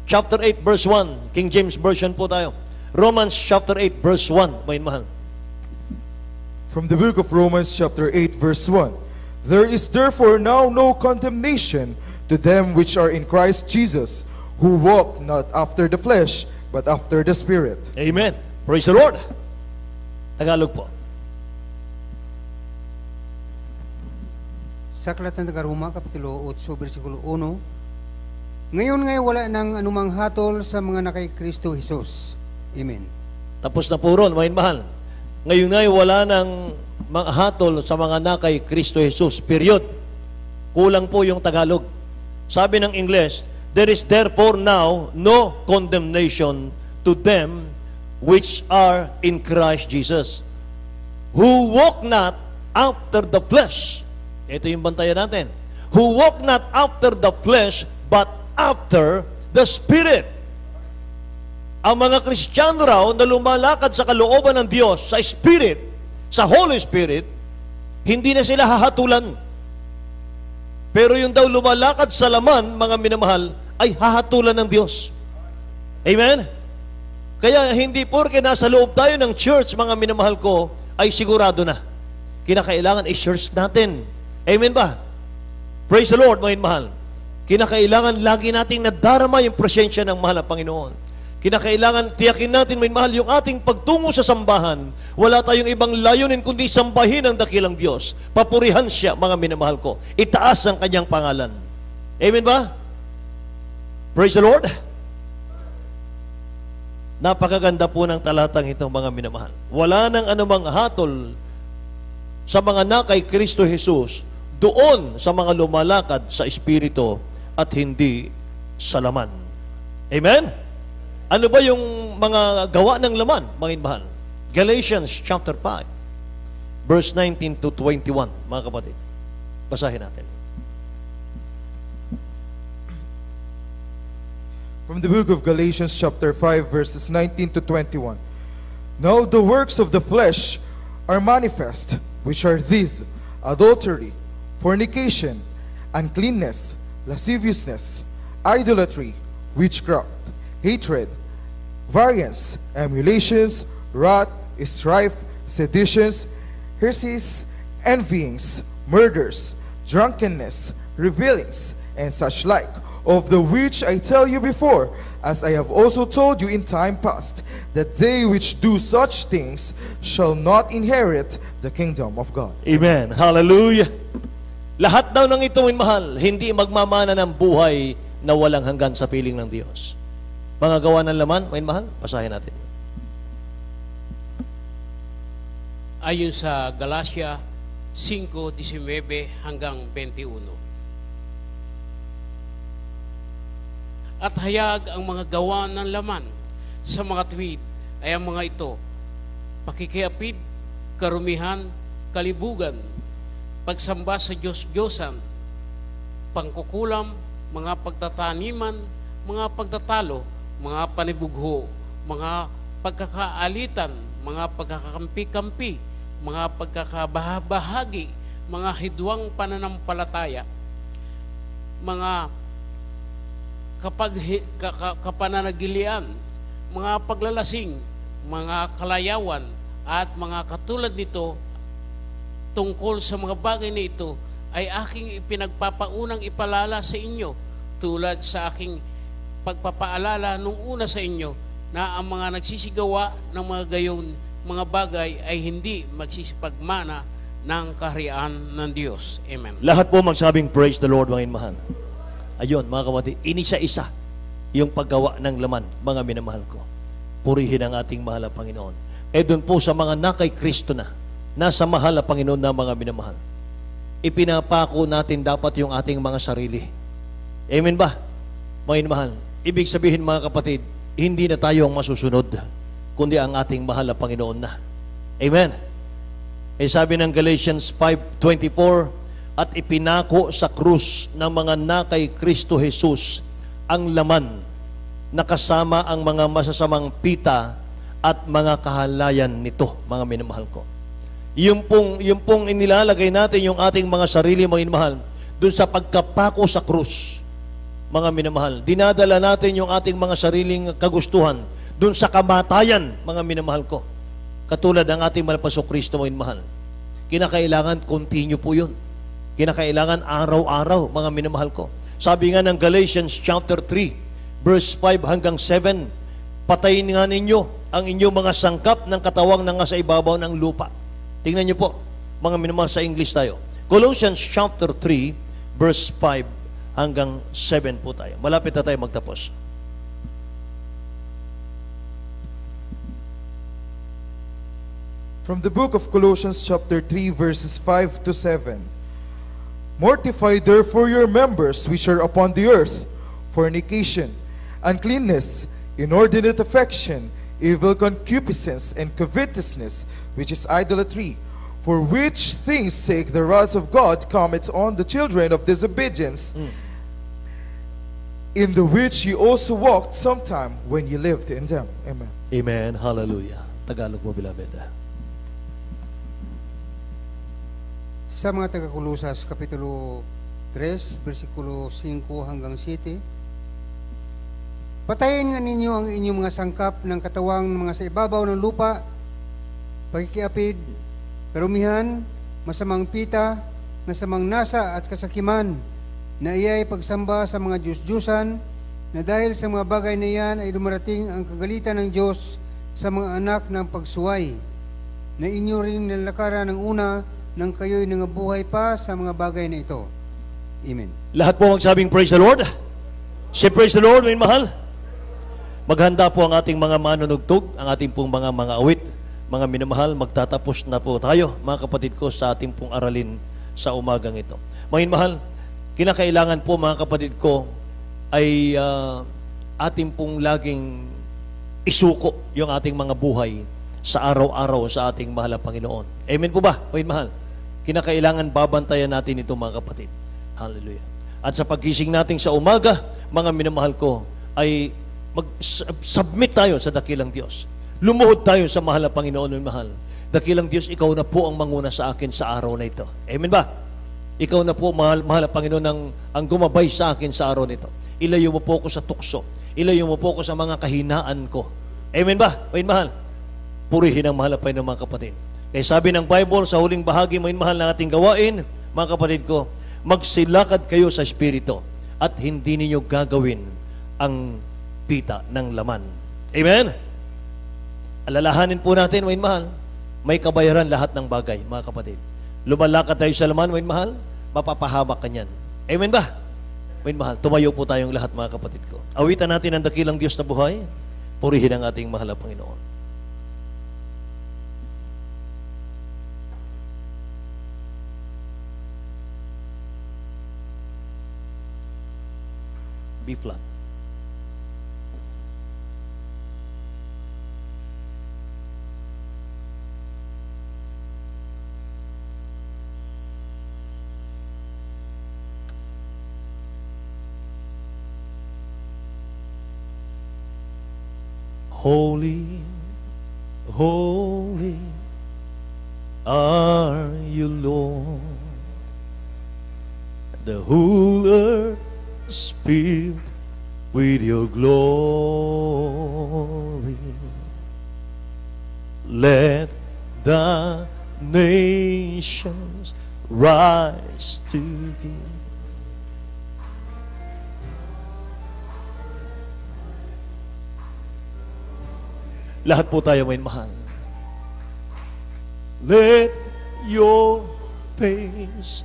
chapter 8, verse 1. King James Version po tayo. Romans chapter 8, verse 1, may mahal. From the book of Romans chapter 8 verse 1. There is therefore now no condemnation to them which are in Christ Jesus, who walk not after the flesh, but after the Spirit. Amen. Praise the Lord. Tagalog po. Sa Aklat ng Taga-Roma, Kapitulo 8, versikulo 1, ngayon ngay wala nang anumang hatol sa mga na kay Kristo Jesus. Amen. Tapos na po ron, mga mahal. Ngayon ay wala nang mga hatol sa mga nakay Kristo Jesus. Period. Kulang po yung Tagalog. Sabi ng English, there is therefore now no condemnation to them which are in Christ Jesus, who walk not after the flesh. Ito yung bantayan natin. Who walk not after the flesh, but after the Spirit. Ang mga Kristiyano raw na lumalakad sa kalooban ng Diyos, sa Spirit, sa Holy Spirit, hindi na sila hahatulan. Pero yung daw lumalakad sa laman, mga minamahal, ay hahatulan ng Diyos. Amen? Kaya hindi porke nasa loob tayo ng church, mga minamahal ko, ay sigurado na. Kinakailangan i-search natin. Amen ba? Praise the Lord, mga minamahal. Kinakailangan lagi nating nadarama yung presensya ng mahal na Panginoon. Kinakailangan tiyakin natin, may mahal, yung ating pagtungo sa sambahan. Wala tayong ibang layunin kundi sambahin ang dakilang Diyos. Papurihan siya, mga minamahal ko. Itaas ang kanyang pangalan. Amen ba? Praise the Lord. Napakaganda po ng talatang itong mga minamahal. Wala nang anumang hatol sa mga nakay Kristo Jesus doon sa mga lumalakad sa Espiritu at hindi sa laman. Amen? Ano ba yung mga gawa ng laman, mga inbahal? Galatians chapter 5, verse 19 to 21, mga kapatid. Basahin natin. From the book of Galatians chapter 5, verses 19 to 21. Now the works of the flesh are manifest, which are these: adultery, fornication, uncleanness, lasciviousness, idolatry, witchcraft, hatred, variance, emulations, wrath, strife, seditions, heresies, envyings, murders, drunkenness, revilings, and such like, of the which I tell you before, as I have also told you in time past, that they which do such things shall not inherit the kingdom of God. Amen. Hallelujah. Lahat daw ng ito, mahal, hindi magmamana ng buhay na walang hanggan sa piling ng Diyos. Mga gawa ng laman, mahal, basahin natin. Ayon sa Galatia 5:19 hanggang 21. At hayag ang mga gawa ng laman sa mga tuwid ay ang mga ito: pakikiapid, karumihan, kalibugan, pagsamba sa Diyos-Diyosan, pangkukulam, mga pagtataniman, mga pagtatalo, mga panibugho, mga pagkakaalitan, mga pagkakampi-kampi, mga pagkakabahagi, mga hidwang pananampalataya, mga kapananagilian, mga paglalasing, mga kalayawan, at mga katulad nito. Tungkol sa mga bagay na ito ay aking ipinagpapaunang ipalala sa inyo, tulad sa aking pagpapaalala nung una sa inyo, na ang mga nagsisigawa ng mga gayon mga bagay ay hindi magsisipagmana ng kaharian ng Diyos. Amen. Lahat po magsabing praise the Lord, mga mahal. Ayun, mga kapatid, inisa-isa yung paggawa ng laman, mga minamahal ko. Purihin ang ating mahal na Panginoon. Doon po sa mga nakay Kristo na, nasa mahal na Panginoon na mga minamahal, ipinapako natin dapat yung ating mga sarili. Amen ba? Mga minamahal, ibig sabihin, mga kapatid, hindi na tayo ang masusunod, kundi ang ating mahal na Panginoon na. Amen? Sabi ng Galatians 5:24, at ipinako sa krus ng mga nakay Kristo Jesus ang laman na kasama ang mga masasamang pita at mga kahalayan nito, mga minamahal ko. Yung pong inilalagay natin yung ating mga sarili, mga minamahal, dun sa pagkapako sa krus, mga minamahal. Dinadala natin yung ating mga sariling kagustuhan dun sa kamatayan, mga minamahal ko. Katulad ng ating malapasok Kristo, mga minamahal. Kinakailangan continue po yun. Kinakailangan araw-araw, mga minamahal ko. Sabi nga ng Galatians chapter 3, verse 5 hanggang 7, patayin nga ninyo ang inyong mga sangkap ng katawang na nasa ibabaw ng lupa. Tingnan niyo po, mga minamahal, sa English tayo. Colossians chapter 3, verse 5 hanggang 7 po tayo. Malapit na tayo magtapos. From the book of Colossians chapter 3 verses 5 to 7. Mortify therefore your members which are upon the earth, fornication, uncleanness, inordinate affection, evil concupiscence, and covetousness, which is idolatry. For which things sake the wrath of God cometh on the children of disobedience, in the which ye also walked sometime when ye lived in them. Amen. Amen. Hallelujah. Tagalog mo, beloved. Sa mga taga-Kolosas, Kapitulo 3, versikulo 5 hanggang 7, patayin nga ninyo ang inyong mga sangkap ng katawang mga sa ibabaw ng lupa, pagkikiapid, karumihan, masamang pita, masamang nasa at kasakiman, na iya'y pagsamba sa mga Diyos-Diyusan, na dahil sa mga bagay na iyan ay dumarating ang kagalitan ng Diyos sa mga anak ng pagsuway, na inyo ring nalakaran ng una nang kayo'y nangabuhay pa sa mga bagay na ito. Amen. Lahat po magsabing praise the Lord. Say praise the Lord, mga mahal. Maghanda po ang ating mga manunugtog, ang ating pong mga awit. Mga minamahal, magtatapos na po tayo, mga kapatid ko, sa ating pong aralin sa umagang ito. Mga mahal, kinakailangan po, mga kapatid ko, ay ating pong laging isuko yung ating mga buhay sa araw-araw sa ating mahal na Panginoon. Amen po ba, mga mahal? Kinakailangan babantayan natin ito, mga kapatid. Hallelujah. At sa paggising natin sa umaga, mga minamahal ko, ay mag-submit tayo sa dakilang Diyos. Lumuhod tayo sa mahal na Panginoon, mga mahal. Dakilang Diyos, ikaw na po ang manguna sa akin sa araw na ito. Amen ba? Ikaw na po, mahal na Panginoon, ang gumabay sa akin sa araw nito. Ilayo mo po ko sa tukso. Ilayo mo po ko sa mga kahinaan ko. Amen ba? Mga mahal. Purihin ang mahal na Panginoon, mga kapatid. Kaya sabi ng Bible sa huling bahagi, mga mahal, na ating gawain, mga kapatid ko, magsilakad kayo sa Espiritu at hindi ninyo gagawin ang pita ng laman. Amen? Alalahanin po natin, mga mahal, may kabayaran lahat ng bagay, mga kapatid. Lumalakad tayo sa laman, mga mahal, mapapahamak ka niyan. Amen ba? Mga mahal, tumayo po tayong lahat, mga kapatid ko. Awitan natin ang dakilang Diyos na buhay. Purihin ang ating mahal na Panginoon. B flat. Holy, holy are you, Lord. The whole earth is filled with your glory. Let the nations rise to thee. Lahat po tayo, may mahal. Let your face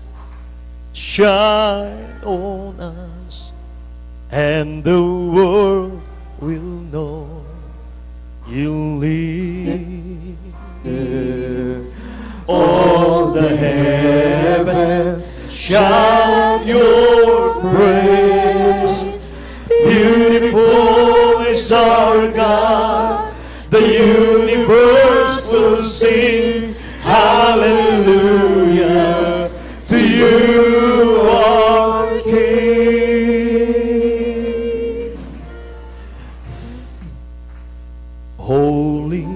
shine on us, and the world will know you live. All the heavens shout your praise. Beautiful is our God. The universe will sing hallelujah to you, our King. Holy,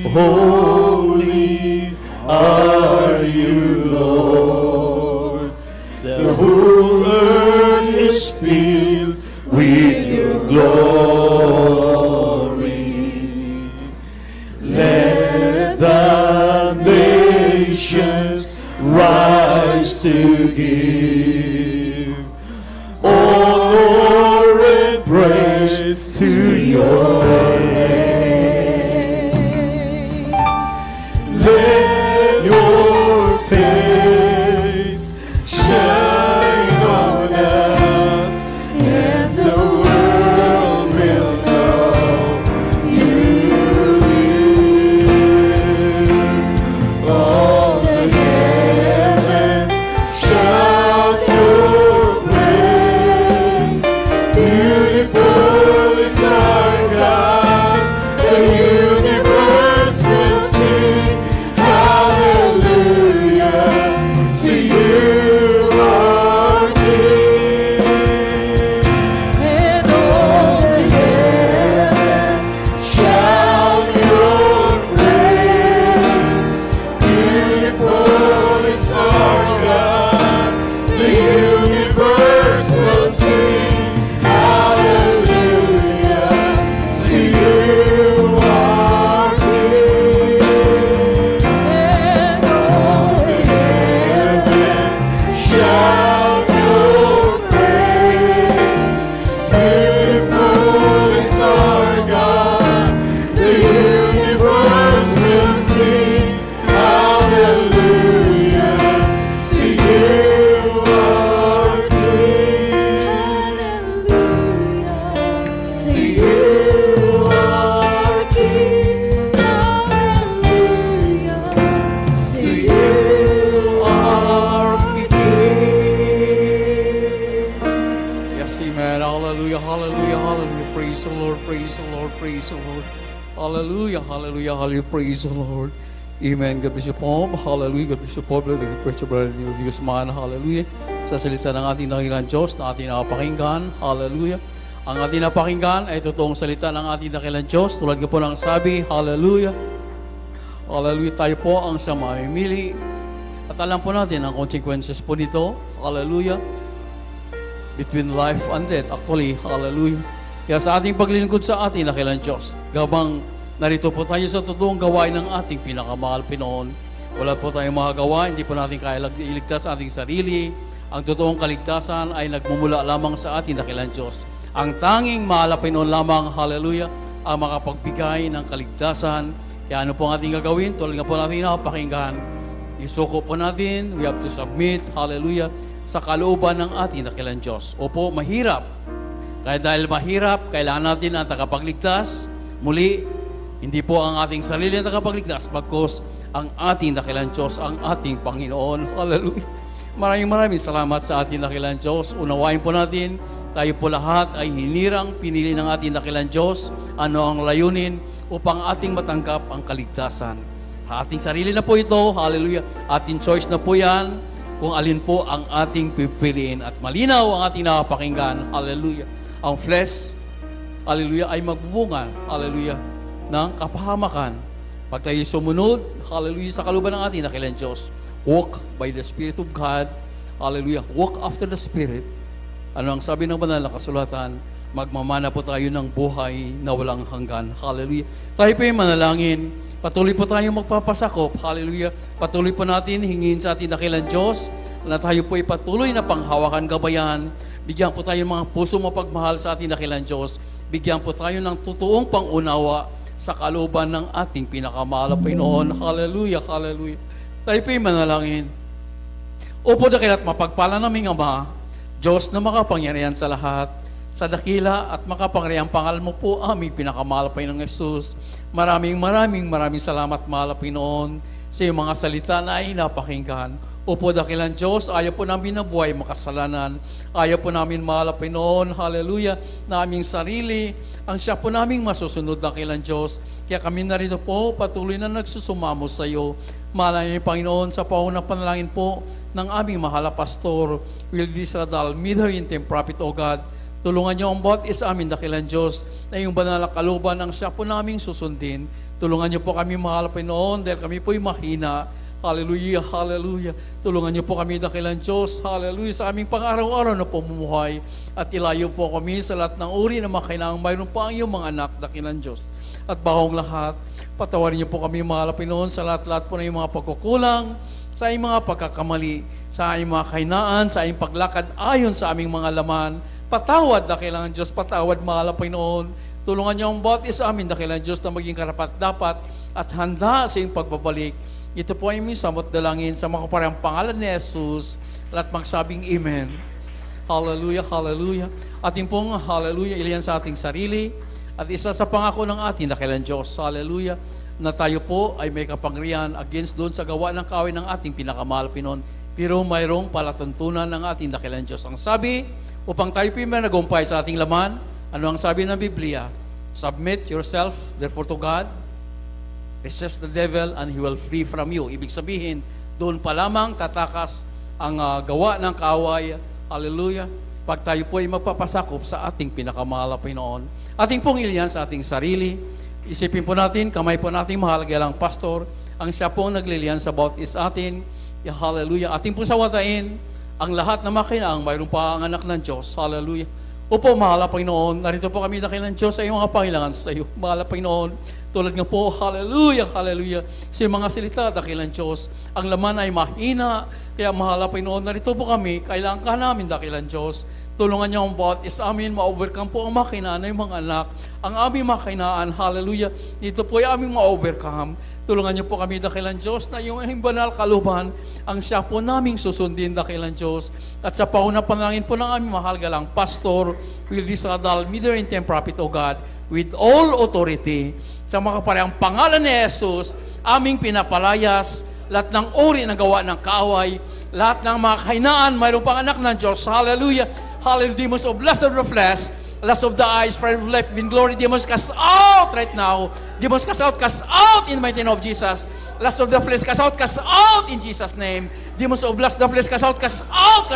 holy are you, Lord. The whole earth is filled with your glory. Let the nations rise to give honor and praise to your praise the Lord, praise the Lord. Hallelujah, hallelujah, hallelujah, praise the Lord. Amen. God bless you po. Hallelujah. God bless you po. Brother Guzman. Hallelujah. Sa salita ng ating dakilang Diyos na ating napakinggan. Hallelujah. Ang ating napakinggan ay totoong salita ng ating dakilang Diyos. Tulad nga po ng sabi, hallelujah. Hallelujah. Tayo po ang siyang mamimili. At alam po natin ang consequences po nito. Hallelujah. Between life and death. Actually, hallelujah. Kaya sa ating paglilingkod sa ating dakilang Diyos, gabang narito po tayo sa totoong gawain ng ating pinakamahal Pinoon. Wala po tayong magagawa, hindi po natin kaya iligtas ating sarili. Ang totoong kaligtasan ay nagmumula lamang sa ating dakilang Diyos. Ang tanging mahal na Pinoon lamang, hallelujah, ang makapagbigay ng kaligtasan. Kaya ano po ang ating gagawin? Tulad nga po natin napakinggan. Isuko po natin, we have to submit, hallelujah, sa kalooban ng ating dakilang Diyos. Opo, mahirap. Kaya dahil mahirap, kailangan natin ang tagapagligtas. Muli, hindi po ang ating sarili ang tagapagligtas, bagkus ang ating dakilang Diyos, ang ating Panginoon. Hallelujah. Maraming salamat sa ating dakilang Diyos. Unawain po natin, tayo po lahat ay hinirang pinili ng ating dakilang Diyos. Ano ang layunin upang ating matanggap ang kaligtasan. Ating sarili na po ito. Hallelujah. Ating choice na po yan kung alin po ang ating pipiliin. At malinaw ang ating nakapakinggan. Hallelujah. Ang flesh, hallelujah, ay magbubunga. Hallelujah. Ng kapahamakan. Pag tayo sumunod, hallelujah, sa kaluban ng ating dakilang Diyos, walk by the Spirit of God, hallelujah, walk after the Spirit. Ano ang sabi ng banal na kasulatan? Magmamana po tayo ng buhay na walang hanggan. Hallelujah. Tayo po yung manalangin. Patuloy po tayong magpapasakop. Hallelujah. Patuloy po natin hingin sa ating dakilang Diyos na tayo po ay patuloy na panghawakan gabayan. Bigyan po tayo ng mga puso mapagmahal sa ating dakilang Diyos. Bigyan po tayo ng totoong pangunawa sa kalooban ng ating pinakamahal na Panginoon. Hallelujah, hallelujah. Tayo po'y manalangin. Opo, dakila't mapagpala naming Ama, Diyos na makapangyarihan sa lahat, sa dakila at makapangyarihang pangalan mo po aming pinakamahal na Panginoong Yesus. Maraming salamat, mahal na Panginoon, sa iyong mga salita na ay napakinggan. Opo, dakilang Diyos, ayaw po namin na buhay makasalanan. Ayaw po namin, mahal na Panginoon, hallelujah, na aming sarili, ang siya po naming masusunod, dakilang Diyos. Kaya kami narito po, patuloy na nagsusumamo sa iyo. Mahal namin, Panginoon, sa paunang panalangin po ng aming mahal na pastor, Wildy Sadal, Mither Intem Prophet, O God. Tulungan niyo ang bawat isa amin, dakilang Diyos, na yung banal na kaluban ang siya po naming susundin. Tulungan niyo po kami, mahal na Panginoon, dahil kami po'y mahina. Hallelujah, hallelujah. Tulungan niyo po kami, dakilang Diyos, hallelujah, sa aming pang-araw-araw na pamumuhay. At ilayo po kami sa lahat ng uri na makailangang mayroon pa ang iyong mga anak, dakilang Diyos. At bahong lahat, patawarin niyo po kami, mahal na Panginoon, sa lahat-lahat po na yung mga pagkukulang, sa aming mga pagkakamali, sa aming mga kahinaan, sa aming paglakad ayon sa aming mga laman. Patawad, dakilang Diyos, patawad, mahal na Panginoon. Tulungan niyo ang bawat isa amin, dakilang Diyos, na maging karapat-dapat at handa sa iyong pagbabalik. Ito po ay aming samot dalangin sa makaparang pangalan ni Jesus at magsabing Amen. Hallelujah, hallelujah. Ating pong hallelujah, iliyan sa ating sarili at isa sa pangako ng ating dakilang Diyos, hallelujah, na tayo po ay may kapangyarihan against doon sa gawa ng kaaway ng ating pinakamahal Pinoon. Pero mayroong palatuntunan ng ating dakilang Diyos. Ang sabi, upang tayo po may nagumpay sa ating laman, ano ang sabi ng Biblia? Submit yourself, therefore, to God. Resist the devil and he will flee from you. Ibig sabihin, doon pa lamang tatakas ang gawa ng kaaway. Hallelujah. Pag tayo po ay magpapasakop sa ating pinakamahal na Panginoon. Ating pong iliyan sa ating sarili. Isipin po natin, kamay po natin mahalagang pastor, ang siya po nagliliyan sa bawat is atin. Hallelujah. Ating po sawatain, ang lahat na makinaang mayroon pa ang anak ng Diyos. Hallelujah. Opo, mahal na Panginoon, narito po kami dakilang Diyos sa iyong mga pangailangan sa iyo. Mahal na Panginoon, tulad nga po, hallelujah, hallelujah, sa mga salita, dakilang Diyos, ang laman ay mahina, kaya mahal na Panginoon, narito po kami, kailangan ka namin, dakilang Diyos. Tulungan niyo ang bawat isa amin, ma-overcome po ang makinaan ng mga anak, ang aming makinaan, hallelujah, dito po ay aming ma-overcome. Tulungan niyo po kami, dakilang Diyos, na yung banal kaluban, ang siya po naming susundin, dakilang Diyos. At sa paunang panalangin po ng aming mahal galang pastor, Wildy Sadal, Mither Intem Prophet, O God, with all authority, sa makaparehang pangalan ni Jesus, aming pinapalayas, lahat ng uri ng gawa ng kaaway, lahat ng mga kahinaan, mayroon pang anak ng Diyos, hallelujah, hallelujah, demons of lust of the flesh, lust of the eyes, pride of life, vainglory, demons cast out right now. Demons cast out in the mighty name of Jesus. Lust of the flesh, cast out in Jesus' name. Demons of lust of the flesh, cast out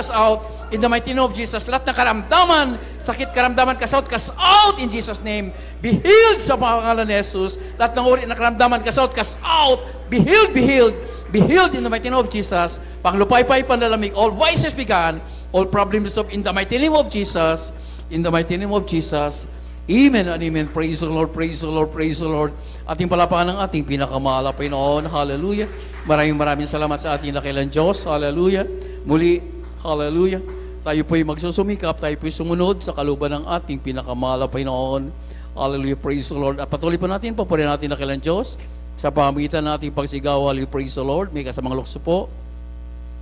in the mighty name of Jesus. Lahat ng karamdaman, sakit karamdaman, cast out in Jesus' name. Be healed sa pangalan ni Jesus. Lahat ng uri ng karamdaman, cast out. Be healed, be healed. Be healed in the mighty name of Jesus. Panglupay-pay, panlalamig, all vices be gone, all problems stop in the mighty name of Jesus. In the mighty name of Jesus. Amen and amen. Praise the Lord, praise the Lord, praise the Lord. Ating palapakan ng ating pinakamahal na Panginoon. Hallelujah. Maraming salamat sa ating dakilang Diyos. Hallelujah. Muli, hallelujah. Tayo po'y magsusumikap, tayo po'y sumunod sa kaluban ng ating pinakamahal na Panginoon. Hallelujah, praise the Lord. At patuloy po natin, papurihan natin dakilang Diyos sa pamamagitan ng ating pagsigaw. Hallelujah, praise the Lord. May kasamang lukso po.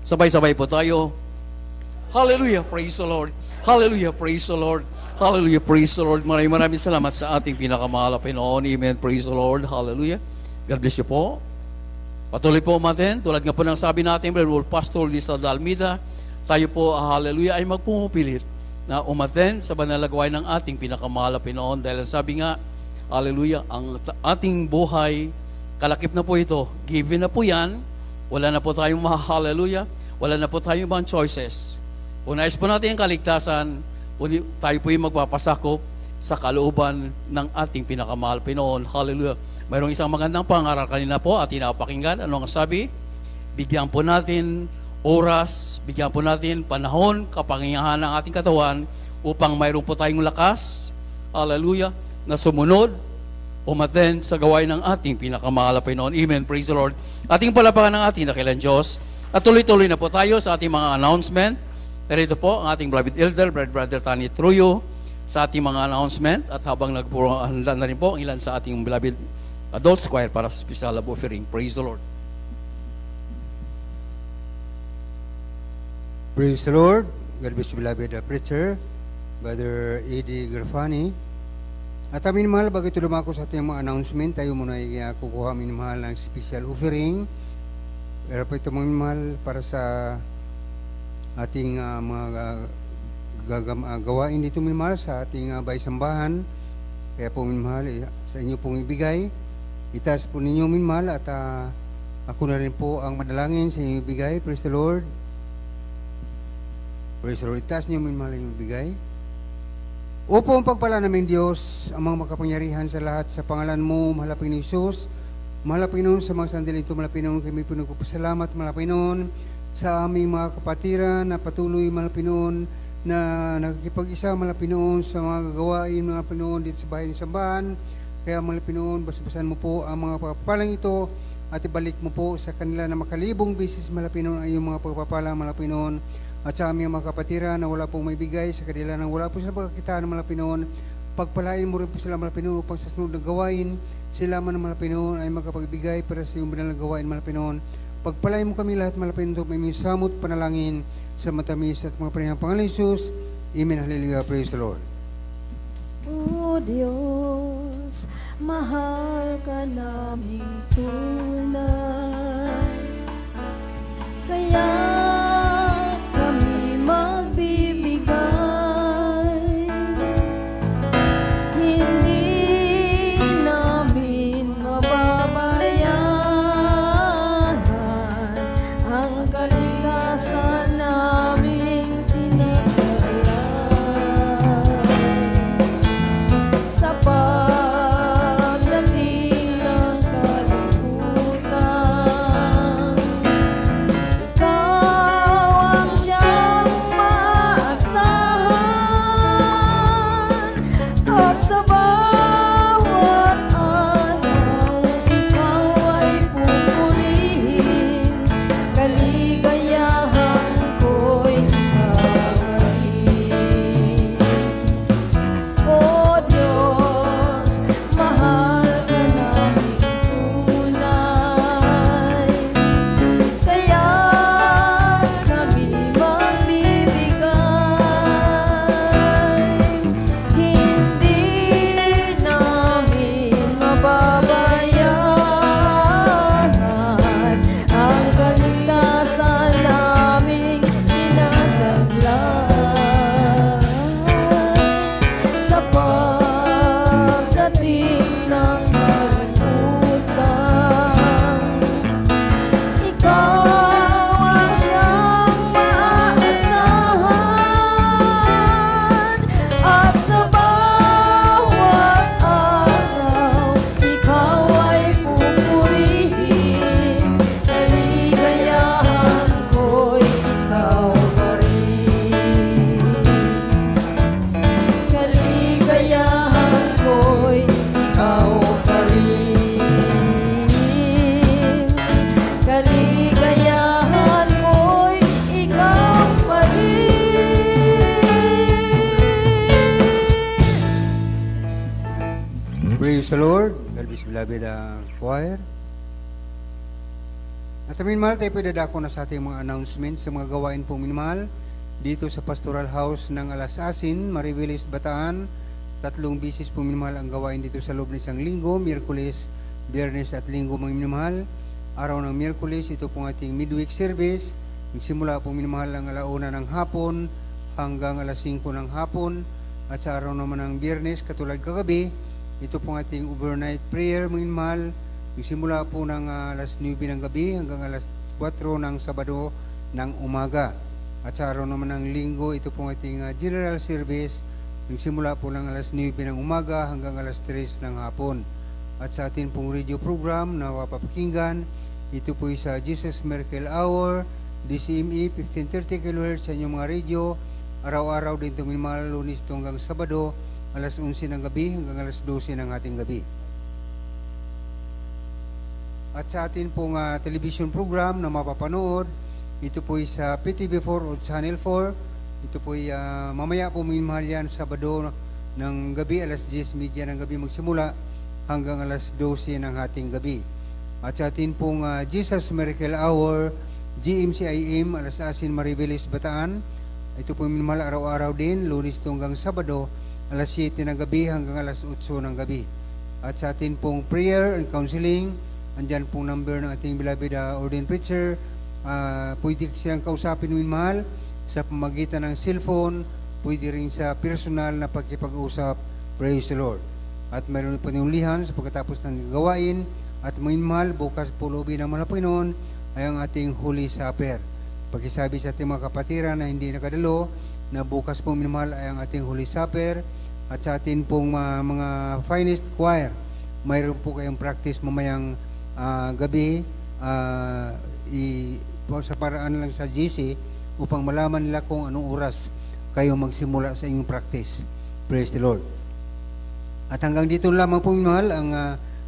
Sabay-sabay po tayo. Hallelujah, praise the Lord. Hallelujah, praise the Lord. Hallelujah, praise the Lord. Maraming salamat sa ating pinakamahal na Panginoon. Amen, praise the Lord. Hallelujah. God bless you po. Patuloy po umaten. Tulad nga po ng sabi natin, Brother Pastor Lisa Dalmida, tayo po, hallelujah, ay magpumupilit na umaten sa banal na gawain ng ating pinakamahal na Panginoon. Dahil sabi nga, hallelujah, ang ating buhay, kalakip na po ito. Given na po yan. Wala na po tayong hallelujah. Wala na po tayong ibang choices. Kung nais po natin ang kaligtasan, tayo po yung magpapasakop sa kalooban ng ating pinakamahal Panginoon. Hallelujah. Mayroong isang magandang pangaral kanina po at tinapakinggan. Ano ang sabi? Bigyan po natin oras, bigyan po natin panahon, kapangyarihan ng ating katawan upang mayroong po tayong lakas, hallelujah, na sumunod, umaten sa gawain ng ating pinakamahal na Panginoon. Amen. Praise the Lord. Ating palapakan ng ating dakilang Diyos. At tuloy-tuloy na po tayo sa ating mga announcement. Narito po ang ating beloved elder, Brother Tani Truyo, sa ating mga announcement. At habang nagpurahanda na rin po ang ilan sa ating beloved adult choir para sa special love offering. Praise the Lord. Praise the Lord. God bless you, beloved preacher, Brother Eddie Grafani. At amin mahal, bago ito lumako sa ating mga announcement, tayo muna ay kukuha amin mahal ng special offering. Pero po ito mga mahal para sa ating mga gawain dito minmahal sa ating baysambahan. Kaya po minmahal, sa inyo pong ibigay, itaas po ninyo minmahal at ako na rin po ang manalangin sa inyo ibigay. Praise the Lord. Praise the Lord. Itaas ninyo minmahal ang ibigay. Opo ang pagpala namin Diyos, ang mga makapangyarihan sa lahat sa pangalan mo, mahal na Panginoon Isus. Mahal na Panginoon, sa mga sandali ito, mahal na Panginoon, kami pinagpapasalamat, mahal na Panginoon, sa aming mga kapatiran na patuloy, mahal na Panginoon, na nakikipag-isa, mahal na Panginoon, sa mga gawain, mahal na Panginoon, dito sa bahay ng sambahan. Kaya, mahal na Panginoon, basabasan mo po ang mga pagpapalang ito at ibalik mo po sa kanila na makalibong bisis, mahal na Panginoon, ay yung mga pagpapalang, mahal na Panginoon, at sa aming mga kapatiran na wala pong may bigay sa kanila nang wala po sila pagkakitaan ng mahal na Panginoon, pagpalain mo rin po sila, mahal na Panginoon, upang sa sunod na gawain, sila man ng mahal na Panginoon ay makapagbigay para sa iyong banal na gawain, mahal na Panginoon. Pagpalain mo kami lahat, mahal na Panginoon, may mga samot panalangin sa matamis at mga panahang Pangalan Jesus. Amen. Hallelujah. Praise the Lord. O Diyos, mahal ka naming tunay, kaya kami magbibigay, hindi namin mababayaran ang kalikasan naming pinagdaanan. Sa pagdating ng kalungkutan, Praise the Lord. God bless beloved choir. At minimahal tayo po dadako na sa ating mga announcements sa mga gawain pong minimahal dito sa Pastoral House ng Alasasin, Mariveles, Bataan. 3 bisis po minimahal ang gawain dito sa loob ng isang linggo, Miyerkules, Biyernes at Linggo mga minimahal. Araw ng Miyerkules, ito pong ating midweek service. Magsimula po minimahal ang 1:00 ng hapon hanggang 5:00 ng hapon. At sa araw naman ng Biyernes, katulad kagabi, ito pong ating overnight prayer mga minimahal. Magsimula po ng 9:00 ng gabi hanggang 4:00 ng Sabado ng umaga. At sa araw naman ng Linggo, ito pong ating general service. Magsimula po ng 9:00 ng umaga hanggang 3:00 ng hapon. At sa atin pong radio program na mapapakinggan, ito po sa Jesus Miracle Hour, DCME 1530 kHz sa inyong mga radio. Araw-araw din ito minimal, Lunes to hanggang Sabado, 11:00 ng gabi hanggang 12:00 ng ating gabi. At sa atin pong television program na mapapanood, ito po sa PTV4 o Channel 4. Ito po mamaya po minimahal yan, Sabado ng gabi, 10:30 ng gabi magsimula hanggang 12:00 ng ating gabi. At sa atin pong Jesus Miracle Hour, GMCIM, Alasasin, Mariveles, Bataan. Ito po minimahal araw-araw din, Lunes to hanggang Sabado, 7:00 ng gabi hanggang 8:00 ng gabi. At sa atin pong prayer and counseling, andyan pong number ng ating beloved ordained preacher. Pwede siyang kausapin minimahal sa pamagitan ng cellphone, pwede rin sa personal na pagkipag-usap. Praise the Lord. At mayroon pa niyong lihan sa pagkatapos ng gawain. At minimahal, bukas po loob ng mga Panginoon ay ang ating Holy Supper. Pagkisabi sa ating mga kapatiran na hindi nakadalo, na bukas po minimahal ay ang ating Holy Supper. At sa atin pong mga finest choir, mayroon po kayong practice mamayang gabi sa paraan lang sa GC upang malaman nila kung anong oras kayo magsimula sa inyong practice. Praise the Lord. At hanggang dito lamang po minimahal ang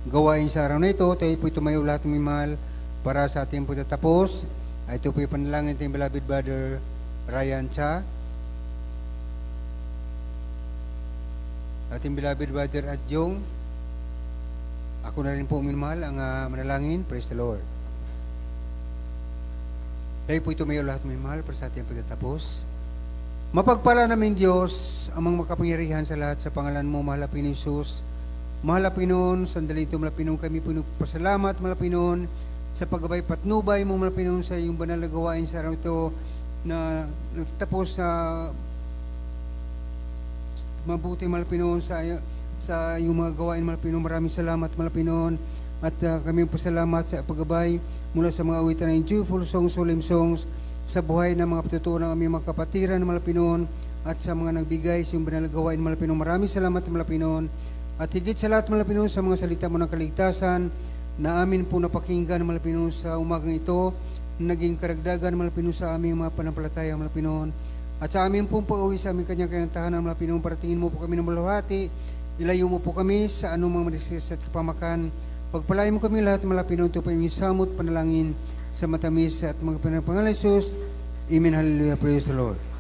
gawain sa araw na ito. Tayo po tumayo lahat minimahal para sa ating pagtatapos. Ito po yung panalangin ating beloved brother Ryan Cha, ating beloved brother Adjong. Ako na rin po minimahal ang manalangin. Praise the Lord. Tayo po tumayo lahat minimahal para sa ating pagtatapos. Mapagpala namin Diyos, amang makapangyarihan sa lahat, sa pangalan mo, mahal na Pinoon Jesus. Mahal na Pinoon, sandali ito, mahal na Pinoon, kami po nagpasalamat, mahal na Pinoon, sa paggabay patnubay mo, mahal na Pinoon, sa iyong banal na gawain sa araw ito, na nagtapos sa mabuti, mahal na Pinoon, sa iyong mga gawain, mahal na Pinoon. Maraming salamat, mahal na Pinoon. At kami po salamat sa paggabay mula sa mga awitan ng joyful songs, solemn songs, sa buhay ng mga patutuo ng aming mga kapatiran ng Malapinon at sa mga nagbigay sa iyong banal na gawain Malapinon. Maraming salamat Malapinon. At higit sa lahat Malapinon sa mga salita mo ng kaligtasan na amin po napakinggan Malapinon sa umagang ito, naging karagdagan Malapinon sa aming mga panampalataya Malapinon. At sa aming pong pag-uwi sa aming kanyang tahanan Malapinon, paratingin mo po kami ng maluhati, ilayo mo po kami sa anumang madistis at kapamakan. Pagpalain mo kami lahat Malapinon, ito pa yung samot panalangin sa matamis at mga pangalan Jesus. Amen. Hallelujah. Praise the Lord.